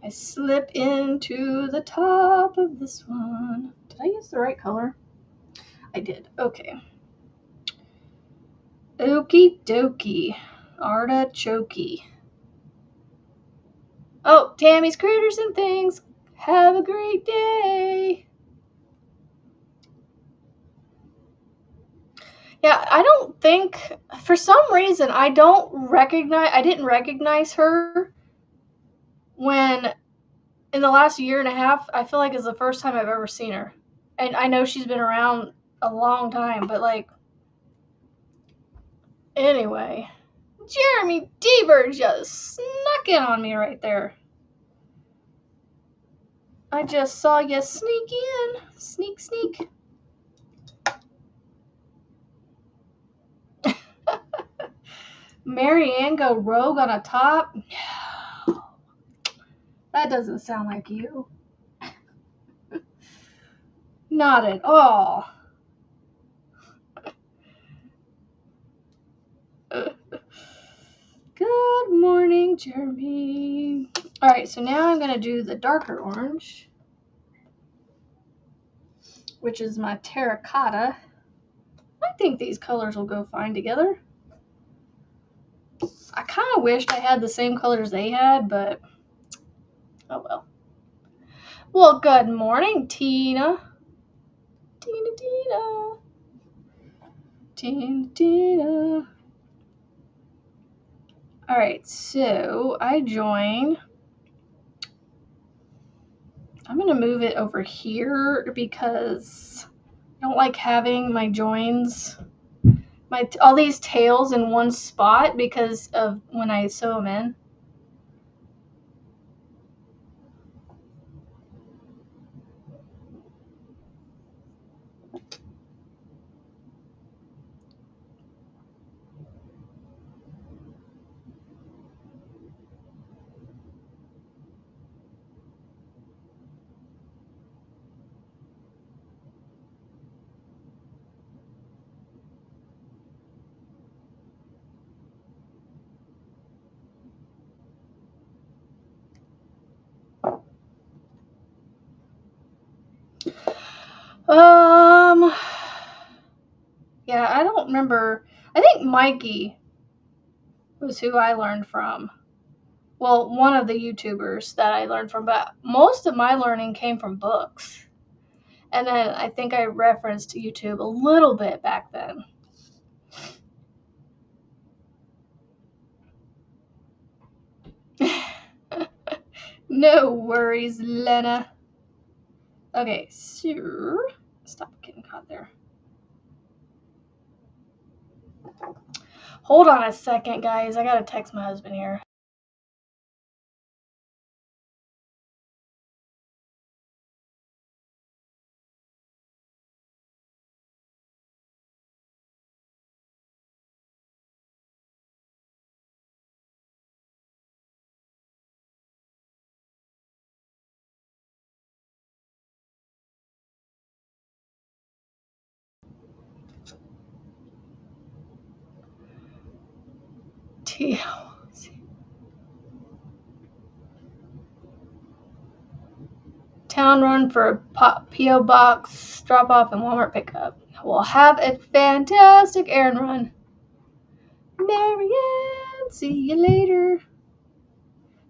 I slip into the top of this one. Did I use the right color? I did. Okay. Okie dokie. Artichoke. Oh, Tammy's Critters and Things. Have a great day. Yeah, I don't think, for some reason, I didn't recognize her when, in the last year and a half, I feel like it's the first time I've ever seen her. And I know she's been around a long time, but like, anyway. Jeremy Deaver just snuck in on me right there. I just saw you sneak in. Sneak, sneak. Marianne go rogue on a top? No. That doesn't sound like you. Not at all. Good morning, Jeremy. All right, so now I'm going to do the darker orange, which is my terracotta. I think these colors will go fine together. I kind of wished I had the same colors they had, but oh well. Well, good morning, Tina. Tina. Tina. All right, so I join. I'm going to move it over here because I don't like having my joins, all these tails in one spot because of when I sew them in. Yeah, I don't remember. I think Mikey was who I learned from. Well, one of the YouTubers that I learned from, but most of my learning came from books. And then I think I referenced YouTube a little bit back then. No worries, Lena. Okay, so stop getting caught there. Hold on a second, guys. I gotta text my husband here. see. Town run for a P.O. box drop off and Walmart pickup. We'll have a fantastic errand run. Marianne, see you later.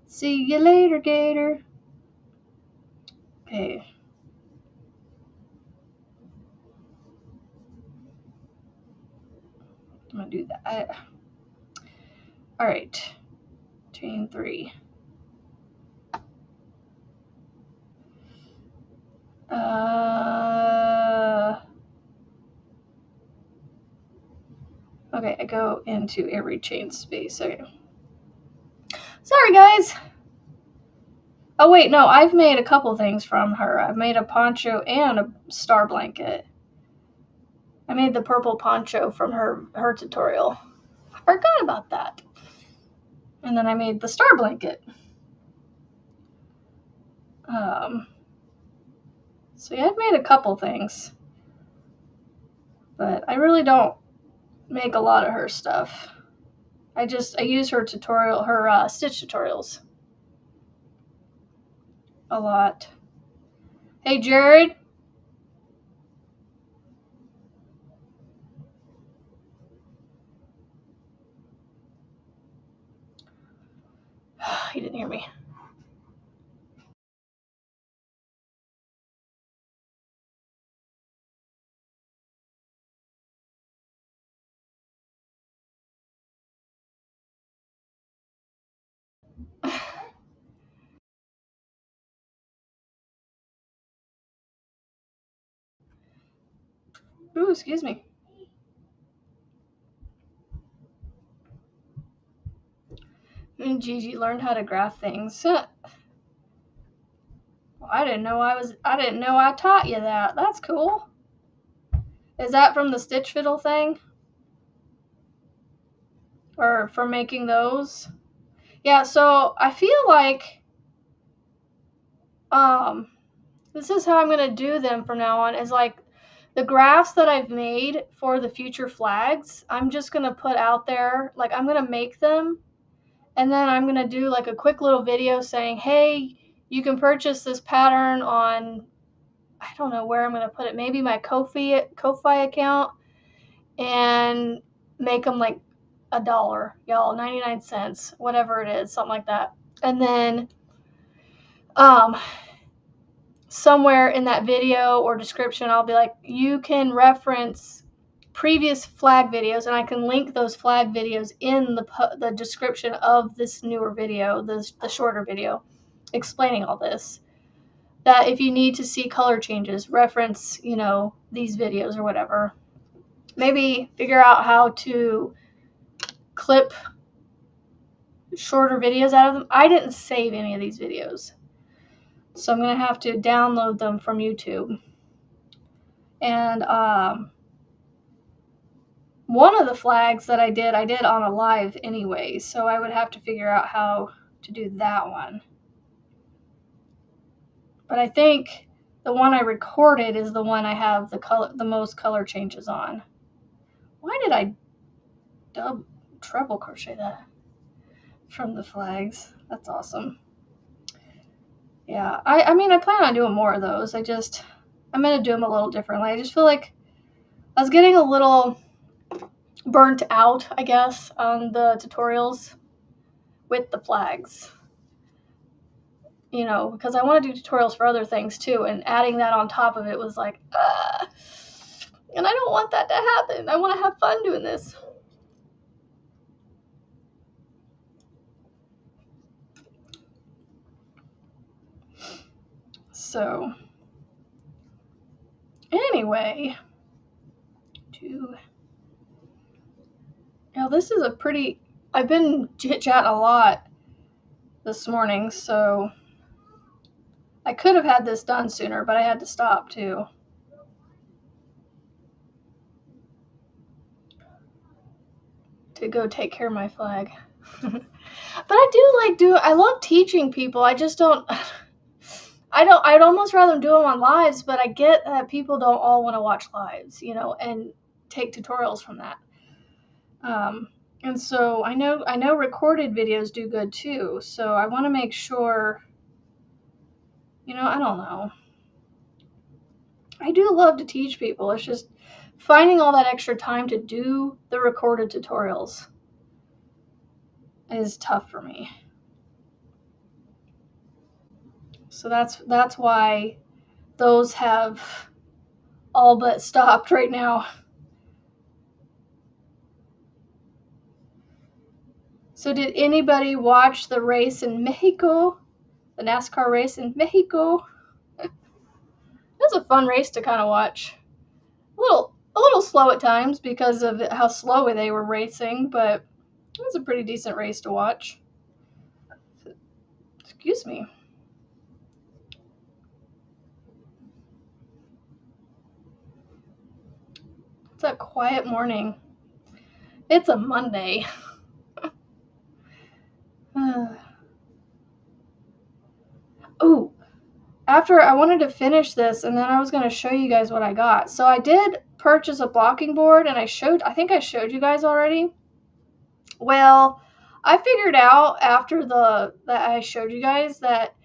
See you later, Gator. Okay. I'm gonna do that. Alright. Chain 3. Okay, I go into every chain space. Okay. Sorry, guys. Oh, wait, no, I've made a couple things from her. I've made a poncho and a star blanket. I made the purple poncho from her tutorial. I forgot about that. And then I made the star blanket. So yeah, I've made a couple things. But I really don't make a lot of her stuff. I use her tutorial, her stitch tutorials a lot. Hey, Jared. He didn't hear me. Ooh, excuse me. And Gigi learned how to graph things. Well, I didn't know I taught you that. That's cool. Is that from the Stitch Fiddle thing? Or for making those? Yeah, so I feel like this is how I'm gonna do them from now on, is like the graphs that I've made for the future flags, I'm just gonna put out there, like I'm gonna make them, and then I'm gonna do like a quick little video saying, hey, you can purchase this pattern on, I don't know where I'm gonna put it, maybe my Ko-Fi account, and make them like $1, y'all, 99 cents, whatever it is, something like that. And then somewhere in that video or description, I'll be like, you can reference previous flag videos, and I can link those flag videos in the description of this newer video, the shorter video, explaining all this. That if you need to see color changes, reference, these videos or whatever. Maybe figure out how to clip shorter videos out of them. I didn't save any of these videos, so I'm going to have to download them from YouTube. And one of the flags that I did on a live anyway, so I would have to figure out how to do that one. But I think the one I recorded is the one I have the most color changes on. Why did I treble crochet that from the flags? That's awesome. Yeah, I mean, I plan on doing more of those. I'm going to do them a little differently. I just feel like I was getting a little burnt out, I guess, on the tutorials with the flags. Because I want to do tutorials for other things too, and adding that on top of it was like, and I don't want that to happen. I want to have fun doing this. So, anyway, now this is I've been chit-chatting a lot this morning, so I could have had this done sooner, but I had to stop too. To go take care of my flag. But I love teaching people. I just don't, I'd almost rather do them on lives, but I get that people don't all want to watch lives, and take tutorials from that. And so I know recorded videos do good too. So I want to make sure, I don't know. I do love to teach people. It's just finding all that extra time to do the recorded tutorials is tough for me. So that's why those have all but stopped right now. So did anybody watch the race in Mexico? The NASCAR race in Mexico? It was a fun race to kind of watch. A little slow at times because of how slow they were racing, but it was a pretty decent race to watch. Excuse me. It's a quiet morning. It's a Monday. Ooh, after I wanted to finish this and then I was going to show you guys what I got. So I did purchase a blocking board and I think I showed you guys already. Well, I figured out after that I showed you guys that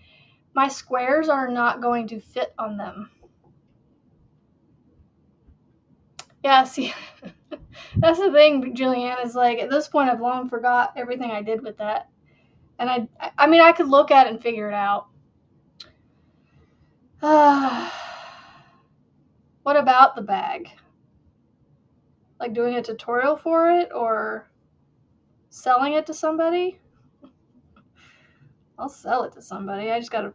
my squares are not going to fit on them. Yeah, see, that's the thing, Julianne, is like, at this point, I've long forgot everything I did with that. And I mean, I could look at it and figure it out. What about the bag? Like doing a tutorial for it or selling it to somebody? I'll sell it to somebody. I just gotta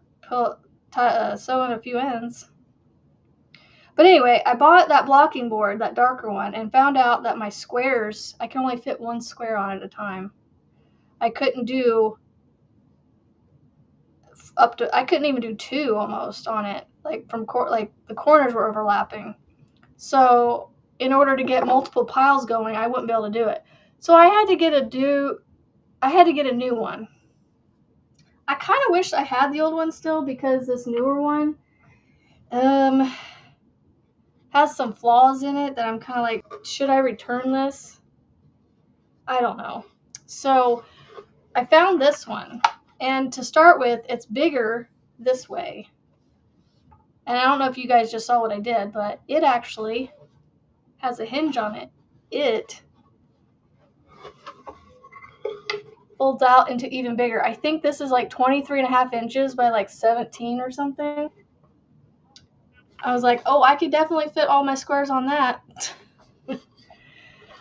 sew in a few ends. But anyway, I bought that blocking board, that darker one, and found out that my squares, I can only fit one square on at a time. I couldn't do I couldn't even do two almost on it. Like like the corners were overlapping. So in order to get multiple piles going, I wouldn't be able to do it. So I had to get a new one. I kind of wish I had the old one still because this newer one has some flaws in it that I'm kind of like, should I return this? I don't know. So I found this one, and to start with, it's bigger this way. And I don't know if you guys just saw what I did, but it actually has a hinge on it. It folds out into even bigger. I think this is like 23.5 inches by like 17 or something. I was like, oh, I could definitely fit all my squares on that.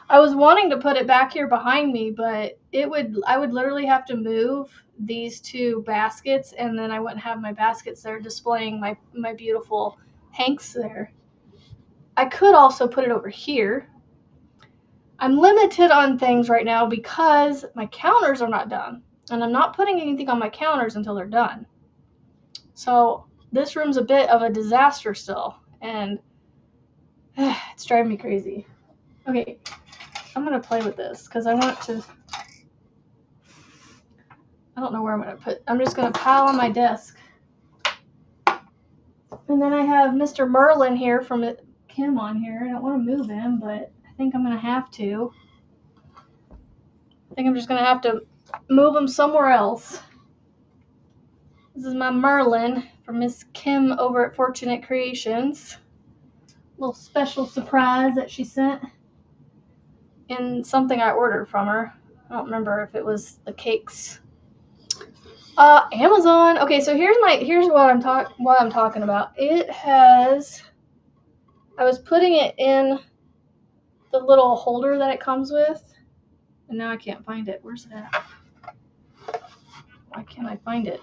I was wanting to put it back here behind me, but I would literally have to move these two baskets, and then I wouldn't have my baskets there displaying my beautiful hanks there. I could also put it over here. I'm limited on things right now because my counters are not done, and I'm not putting anything on my counters until they're done. So this room's a bit of a disaster still, and it's driving me crazy. Okay, I'm going to play with this because I want to... I don't know where I'm going to put... I'm just going to pile on my desk. And then I have Mr. Merlin here from Kim on here. I don't want to move him, but I think I'm going to have to. I think I'm just going to have to move him somewhere else. This is my Merlin from Miss Kim over at Fortunate Creations. Little special surprise that she sent in something I ordered from her. I don't remember if it was the cakes. Amazon. Okay, so here's what I'm talking about. It has... I was putting it in the little holder that it comes with, and now I can't find it. Where's it at? Why can't I find it?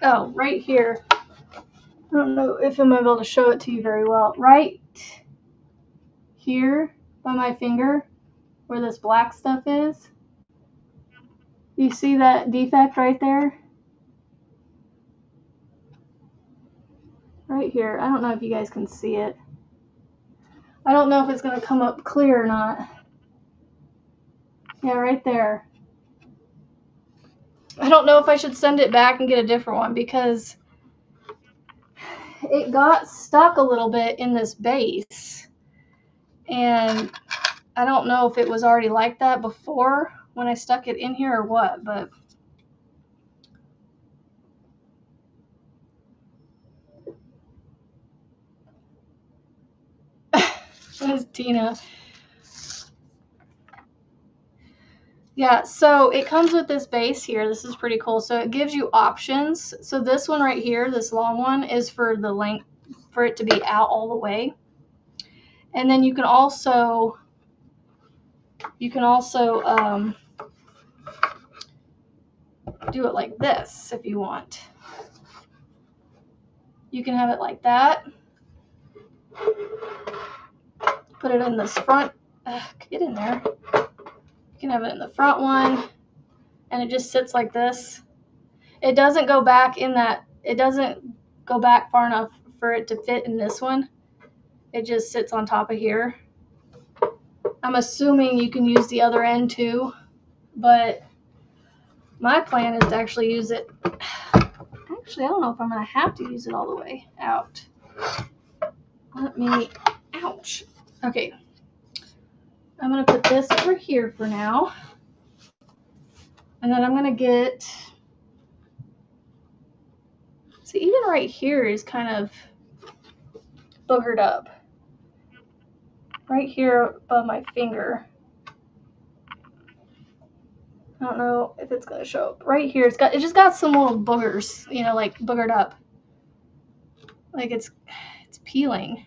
Oh, right here. I don't know if I'm able to show it to you very well. Right here by my finger, where this black stuff is. You see that defect right there? Right here. I don't know if you guys can see it. I don't know if it's going to come up clear or not. Yeah, right there. I don't know if I should send it back and get a different one because it got stuck a little bit in this base. And I don't know if it was already like that before when I stuck it in here or what, but there's Tina. Yeah, so it comes with this base here. This is pretty cool. So it gives you options. So this one right here, this long one, is for the length, for it to be out all the way. And then you can also do it like this if you want. You can have it like that. Put it in this front. Get in there. You can have it in the front one, and it just sits like this. It doesn't go back in that. It doesn't go back far enough for it to fit in this one. It just sits on top of here. I'm assuming you can use the other end too, but my plan is to actually use it. Actually, I don't know if I'm going to have to use it all the way out. Ouch. Okay. I'm going to put this over here for now. And then I'm going to get, see, even right here is kind of boogered up. Right here above my finger. I don't know if it's going to show up. Right here, it just got some little boogers, you know, like boogered up. Like it's peeling.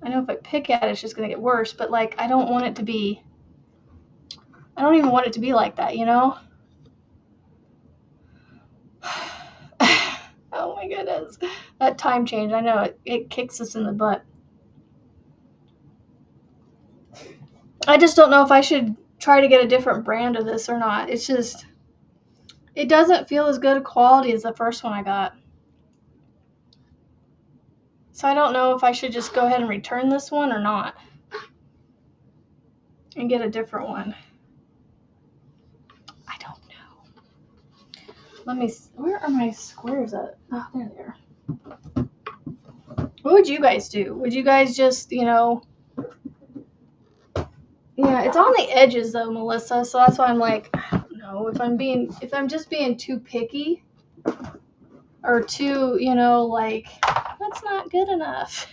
I know if I pick at it, it's just going to get worse, but like I don't want it to be, I don't even want it to be like that, you know? Oh my goodness. That time change, I know it kicks us in the butt. I just don't know if I should try to get a different brand of this or not. It's just, it doesn't feel as good a quality as the first one I got. So I don't know if I should just go ahead and return this one or not. And get a different one. I don't know. Let me, where are my squares at? Oh, there they are. What would you guys do? Would you guys just, you know, yeah, it's on the edges though, Melissa, so that's why I'm like, I don't know, if I'm just being too picky or too, you know, like, that's not good enough.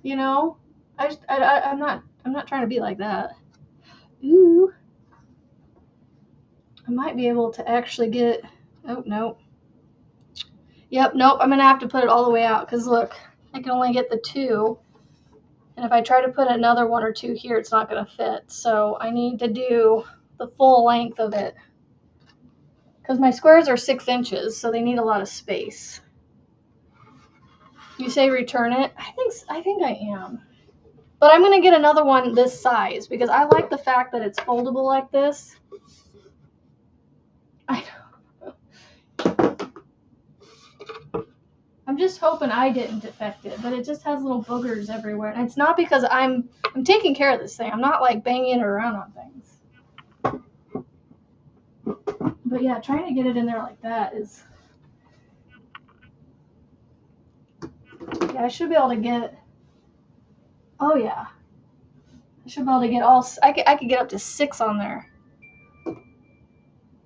You know? I'm not trying to be like that. Ooh. I might be able to actually get, oh, nope. Yep, nope, I'm going to have to put it all the way out because look, I can only get the two. And if I try to put another one or two here, it's not going to fit. So I need to do the full length of it. Because my squares are 6 inches, so they need a lot of space. You say return it? I think I am. But I'm going to get another one this size because I like the fact that it's foldable like this. I know. I'm just hoping I didn't defect it, but it just has little boogers everywhere. And it's not because I'm taking care of this thing. I'm not like banging it around on things. But yeah, trying to get it in there like that is... Yeah, I should be able to get... Oh yeah. I should be able to get all... I could get up to 6 on there.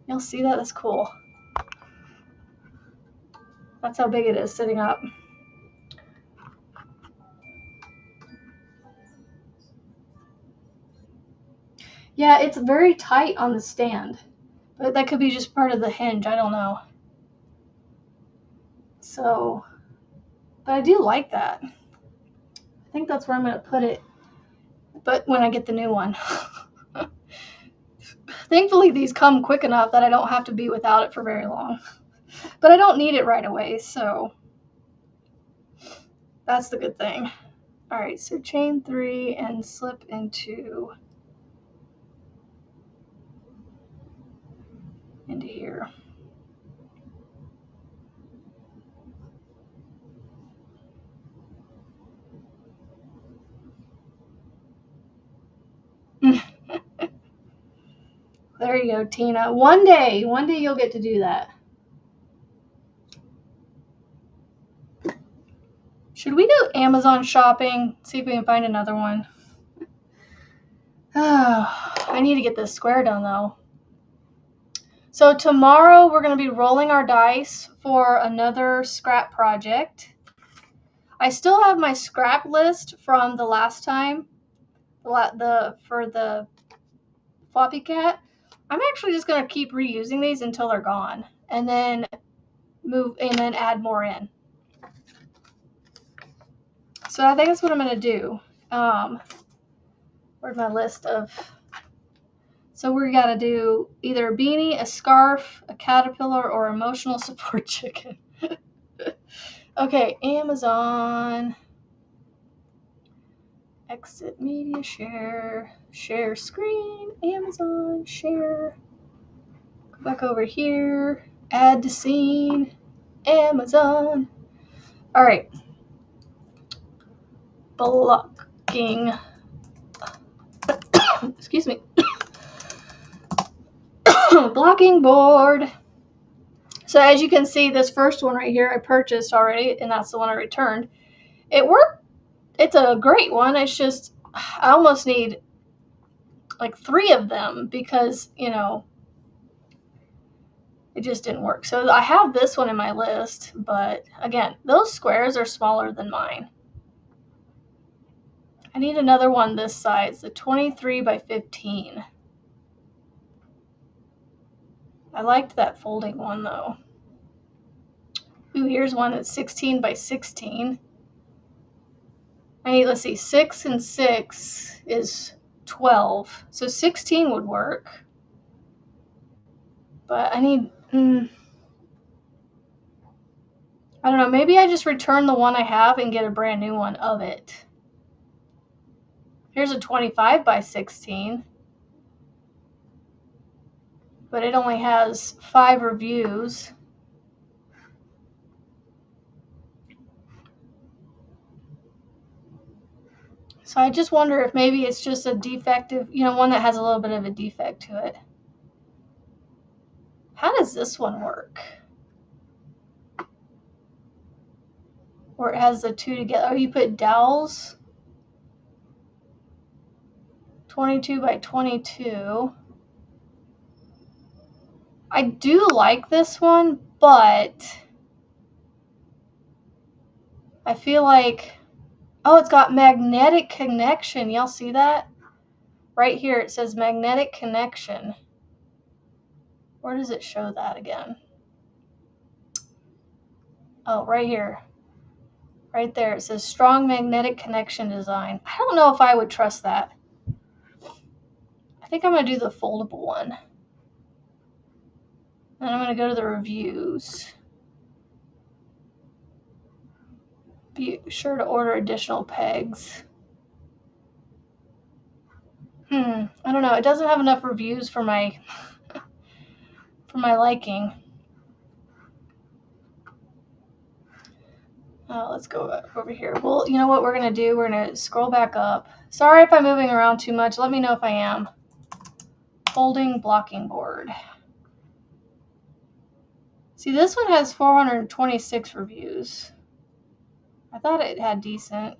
You'll see that? That's cool. That's how big it is sitting up. Yeah, it's very tight on the stand. But that could be just part of the hinge. I don't know. So, but I do like that. I think that's where I'm going to put it. But when I get the new one. Thankfully, these come quick enough that I don't have to be without it for very long. But I don't need it right away, so that's the good thing. All right, so chain 3 and slip into here. There you go, Tina. One day you'll get to do that. Should we do Amazon shopping? See if we can find another one. Oh, I need to get this square done though. So tomorrow we're going to be rolling our dice for another scrap project. I still have my scrap list from the last time, for the floppy cat. I'm actually just going to keep reusing these until they're gone, and then add more in. So I think that's what I'm going to do. Where's my list of? So we got to do either a beanie, a scarf, a caterpillar, or emotional support chicken. Okay, Amazon. Exit media, share screen, Amazon, share. Go back over here, add to scene, Amazon. All right. Blocking. Excuse me. Blocking board. So as you can see, this first one right here I purchased already, and that's the one I returned. It worked. It's a great one. It's just I almost need like 3 of them because, you know, it just didn't work. So I have this one in my list, but again, those squares are smaller than mine. I need another one this size, the 23 by 15. I liked that folding one though. Ooh, here's one that's 16 by 16. I need, let's see, 6 and 6 is 12. So 16 would work. But I need, I don't know, maybe I just return the one I have and get a brand new one of it. Here's a 25 by 16. But it only has 5 reviews. So I just wonder if maybe it's just a defective, you know, one that has a little bit of a defect to it. How does this one work? Where it has the 2 together. Oh, you put dowels. 22 by 22. I do like this one, but I feel like, oh, it's got magnetic connection. Y'all see that? Right here it says magnetic connection. Where does it show that again? Oh, right here. Right there. It says strong magnetic connection design. I don't know if I would trust that. I think I'm going to do the foldable one. Then I'm going to go to the reviews. Be sure to order additional pegs. I don't know. It doesn't have enough reviews for my liking. Let's go over here. Well, you know what we're going to do? We're going to scroll back up. Sorry if I'm moving around too much. Let me know if I am. Folding blocking board. See, this one has 426 reviews. I thought it had decent.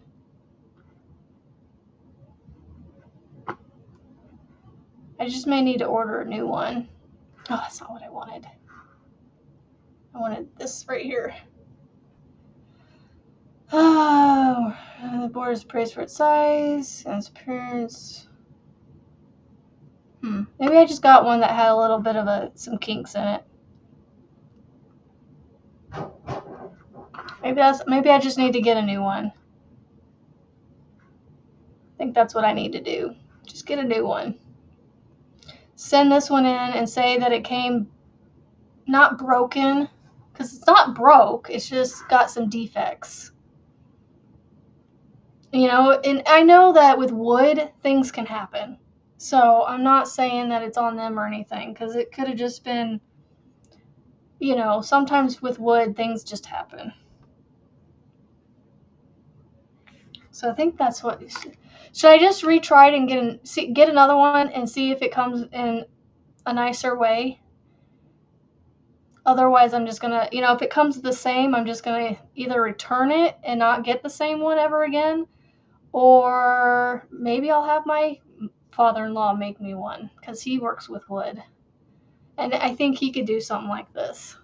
I just may need to order a new one. Oh, that's not what I wanted. I wanted this right here. Oh, the board is praised for its size and its appearance. Maybe I just got one that had a little bit of some kinks in it. Maybe I just need to get a new one. I think that's what I need to do. Just get a new one. Send this one in and say that it came not broken, because it's not broke, it's just got some defects. You know, and I know that with wood, things can happen. So I'm not saying that it's on them or anything, because it could have just been, you know, sometimes with wood, things just happen. So I think that's what. Should I just retry it and get another one and see if it comes in a nicer way? Otherwise, I'm just gonna, you know, if it comes the same, I'm just gonna either return it and not get the same one ever again, or maybe I'll have my father-in-law make me one, because he works with wood. And I think he could do something like this.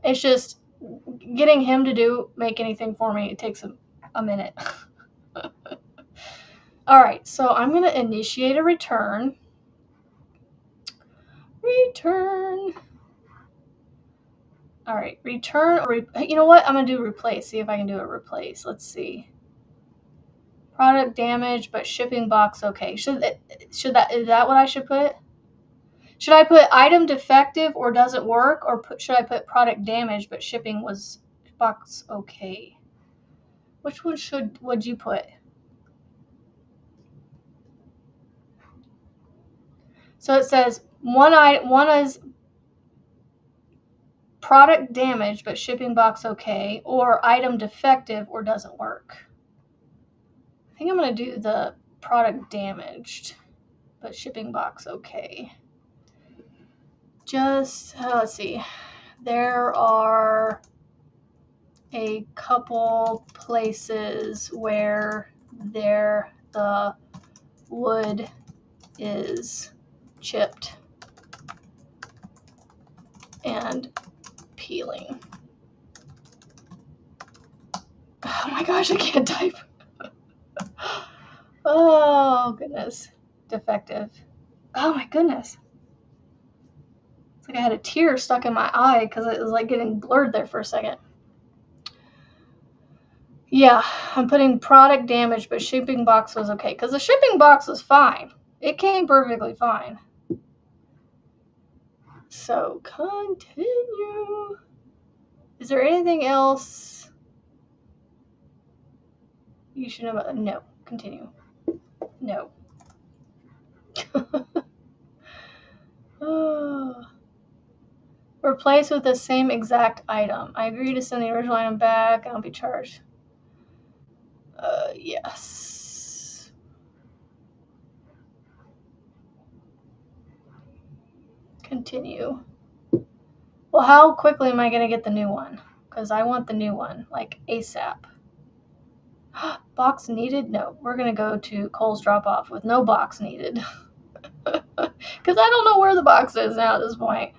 It's just getting him to make anything for me, it takes a minute. Alright, so I'm going to initiate a return. Return. Alright, return. You know what? I'm going to do replace. See if I can do a replace. Let's see. Product damage, but shipping box okay. Is that what I should put? Should I put item defective or doesn't work, or should I put product damage but shipping was box okay? Which one would you put? So it says one is product damage but shipping box okay, or item defective or doesn't work. I think I'm going to do the product damaged but shipping box okay. Just, let's see. There are a couple places where the wood is chipped and peeling. Oh my gosh, I can't type. Oh goodness. Defective. Oh my goodness. It's like I had a tear stuck in my eye because it was like getting blurred there for a second. Yeah, I'm putting product damage, but shipping box was okay. Because the shipping box was fine. It came perfectly fine. So, continue. Is there anything else you should know about? No. Continue. No. Oh. Replace with the same exact item. I agree to send the original item back and I'll be charged. Yes. Continue. Well, how quickly am I going to get the new one? Because I want the new one, like ASAP. Box needed? No. We're going to go to Kohl's drop-off with no box needed. Because I don't know where the box is now at this point.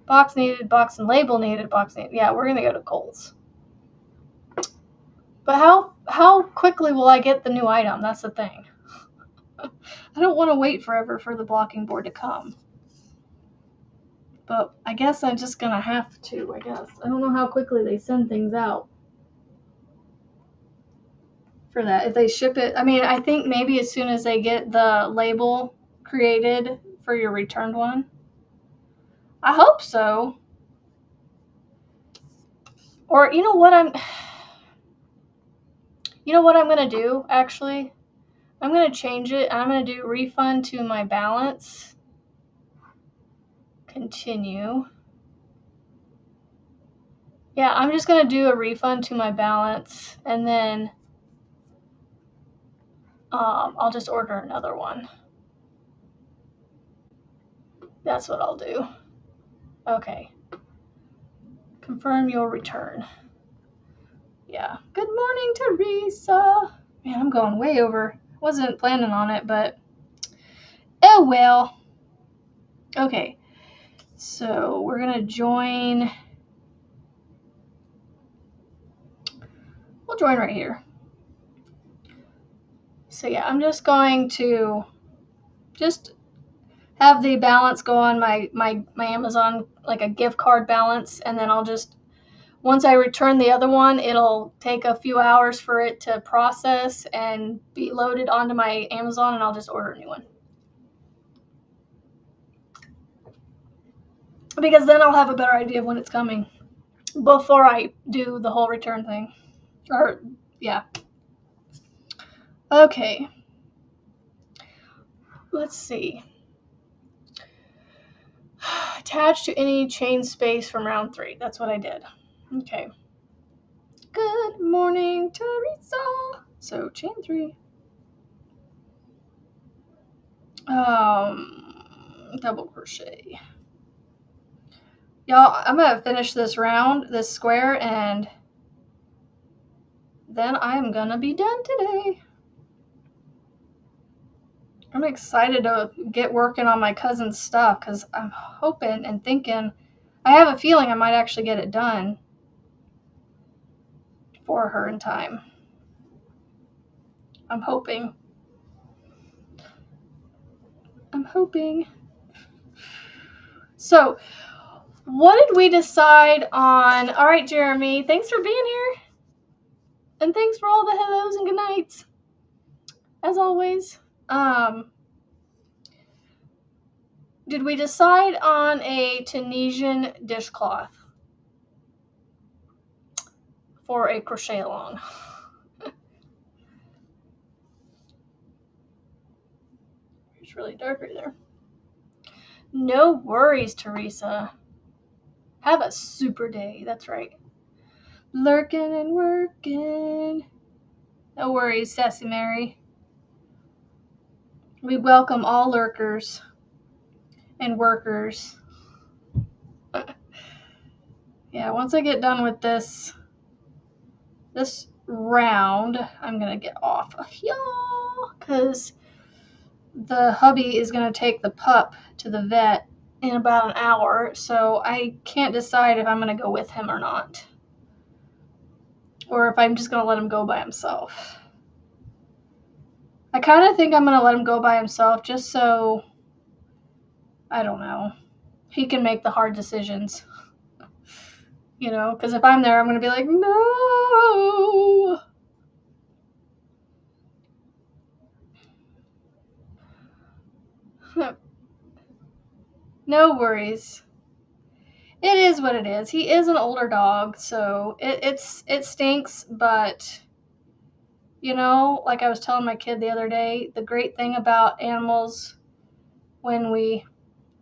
Box needed, box and label needed, box needed. Yeah, we're going to go to Kohl's. But how quickly will I get the new item? That's the thing. I don't want to wait forever for the blocking board to come. But I guess I'm just going to have to, I guess. I don't know how quickly they send things out for that. If they ship it, I mean, I think maybe as soon as they get the label created for your returned one. I hope so. Or you know what I'm going to do, actually? I'm going to change it. I'm going to do refund to my balance. Continue. Yeah, I'm just going to do a refund to my balance, and then I'll just order another one. That's what I'll do. Okay. Confirm your return. Yeah. Good morning, Teresa. Man, I'm going way over. Wasn't planning on it, but oh well. Okay. So we're going to join. We'll join right here. So yeah, I'm just going to just have the balance go on my Amazon, like a gift card balance, and then I'll just, once I return the other one, it'll take a few hours for it to process and be loaded onto my Amazon, and I'll just order a new one. Because then I'll have a better idea of when it's coming before I do the whole return thing. Or, yeah. Okay. Let's see. Attach to any chain space from round 3. That's what I did. Okay. Good morning, Teresa. So, chain 3. Double crochet. Y'all, I'm gonna finish this round, this square, and then I'm gonna be done today. I'm excited to get working on my cousin's stuff because I'm hoping and thinking, I have a feeling I might actually get it done for her in time. I'm hoping. So, what did we decide on? All right, Jeremy, thanks for being here. And thanks for all the hellos and good nights. As always. Did we decide on a Tunisian dishcloth for a crochet along? It's really dark right there. No worries, Teresa. Have a super day. That's right. Lurking and working. No worries, Sassy Mary. We welcome all lurkers and workers. Yeah, once I get done with this round, I'm going to get off of y'all because the hubby is going to take the pup to the vet in about an hour, so I can't decide if I'm going to go with him or not. Or if I'm just going to let him go by himself. I kind of think I'm going to let him go by himself just so, I don't know, he can make the hard decisions. You know, because if I'm there, I'm going to be like, no. No worries. It is what it is. He is an older dog, so it stinks, but you know, like I was telling my kid the other day, the great thing about animals, when we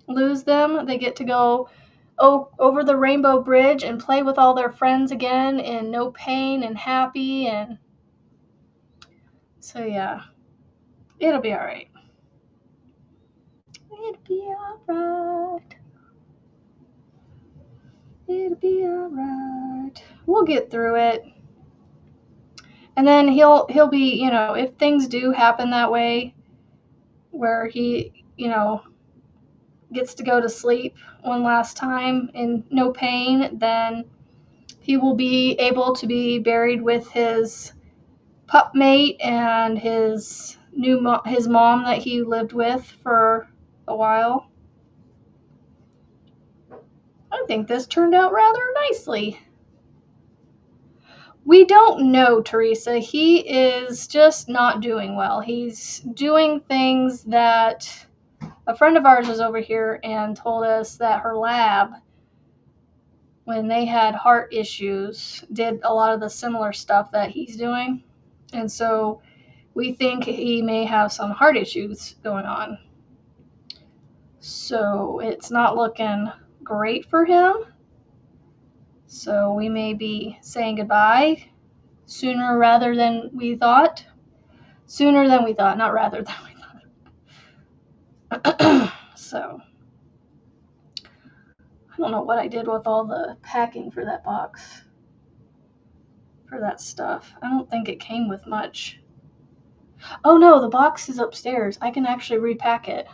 lose them, they get to go over the rainbow bridge and play with all their friends again in no pain and happy, and so yeah, it'll be all right. It'll be all right. It'll be all right. We'll get through it. And then he'll be, you know, if things do happen that way, where he, you know, gets to go to sleep one last time in no pain, then he will be able to be buried with his pup mate and his mom that he lived with for a while. I think this turned out rather nicely. We don't know, Teresa. He is just not doing well. He's doing things that a friend of ours was over here and told us that her lab, when they had heart issues, did a lot of the similar stuff that he's doing. And so we think he may have some heart issues going on. So it's not looking great for him. So we may be saying goodbye sooner than we thought. Sooner than we thought, not rather than we thought. So I don't know what I did with all the packing for that box. For that stuff. I don't think it came with much. Oh no, the box is upstairs. I can actually repack it.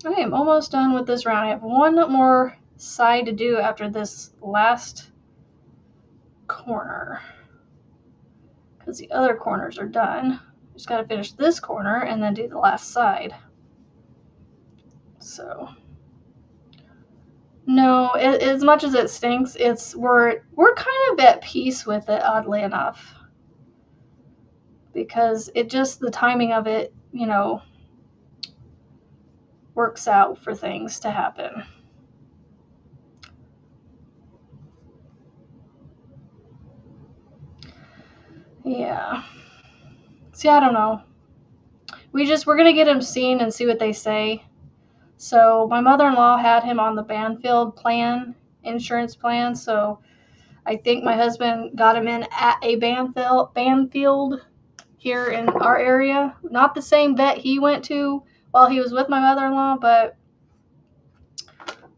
I am almost done with this round. I have one more side to do after this last corner. Because the other corners are done. Just got to finish this corner and then do the last side. So, no, as much as it stinks, we're kind of at peace with it, oddly enough. Because the timing of it, you know, works out for things to happen. Yeah. See, I don't know. We're going to get him seen and see what they say. So my mother-in-law had him on the Banfield plan, insurance plan. So I think my husband got him in at a Banfield here in our area. Not the same vet he went to while he was with my mother-in-law, but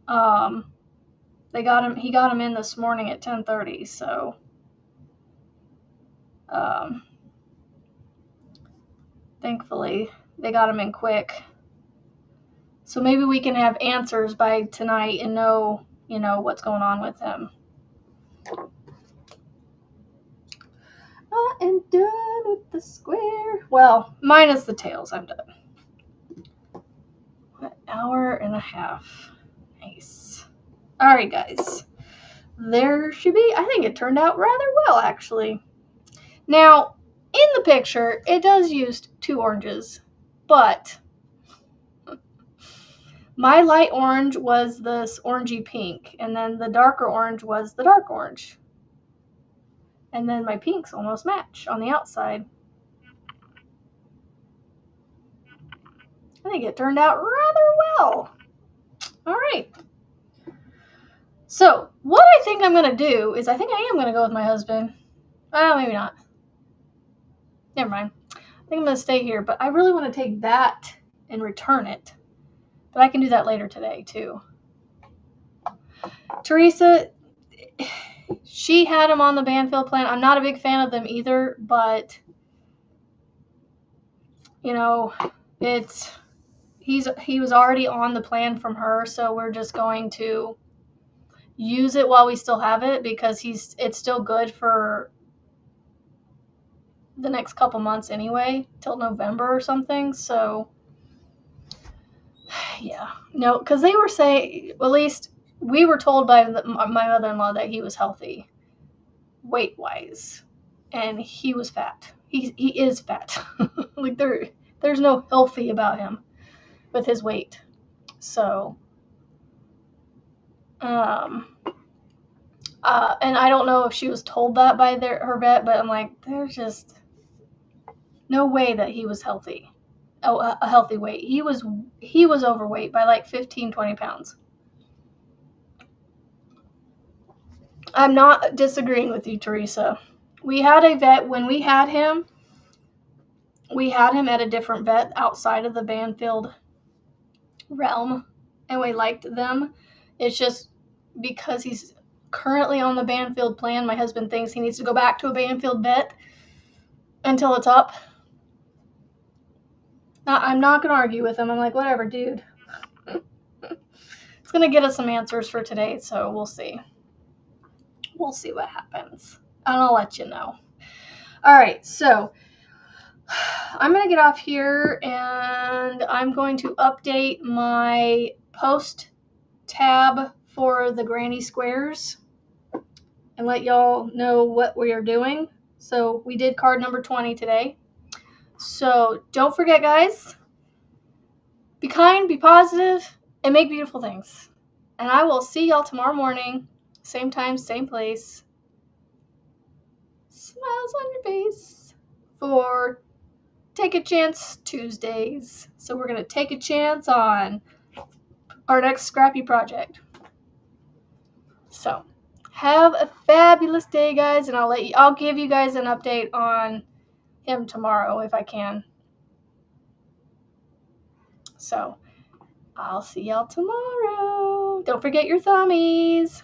He got him in this morning at 10:30, so thankfully they got him in quick. So maybe we can have answers by tonight and know, what's going on with him. I am done with the square. Well, minus the tails, I'm done. An hour and a half. Nice. Alright, guys. There should be, I think it turned out rather well, actually. Now, in the picture, it does use 2 oranges, but my light orange was this orangey pink, and then the darker orange was the dark orange. And then my pinks almost match on the outside. I think it turned out rather well. All right. So what I think I'm going to do is I think I am going to go with my husband. Oh, maybe not. Never mind. I think I'm going to stay here, but I really want to take that and return it. But I can do that later today, too. Teresa, she had him on the Banfield plan. I'm not a big fan of them either, but, he was already on the plan from her, so we're just going to use it while we still have it because it's still good for the next couple months anyway, till November or something. So yeah, no, because they were saying, at least we were told by my mother-in-law that he was healthy weight wise, and he was fat. He is fat. Like there's no healthy about him with his weight. So and I don't know if she was told that by her vet, but I'm like, there's just no way that he was healthy. Oh, a healthy weight. He was overweight by like 15, 20 pounds. I'm not disagreeing with you, Teresa. We had a vet when we had him at a different vet outside of the Banfield realm, and we liked them. It's just because he's currently on the Banfield plan, my husband thinks he needs to go back to a Banfield vet until it's up. I'm not going to argue with him. I'm like, whatever, dude. It's going to get us some answers for today, so we'll see. We'll see what happens. And I'll let you know. All right, so I'm going to get off here, and I'm going to update my post tab for the granny squares and let y'all know what we are doing. So we did card number 20 today. So don't forget, guys, be kind, be positive, and make beautiful things. And I will see y'all tomorrow morning, same time, same place. Smiles on your face for Take a Chance Tuesdays. So we're going to take a chance on our next scrappy project. So have a fabulous day, guys, and I'll give you guys an update on him tomorrow if I can. So I'll see y'all tomorrow. Don't forget your thummies.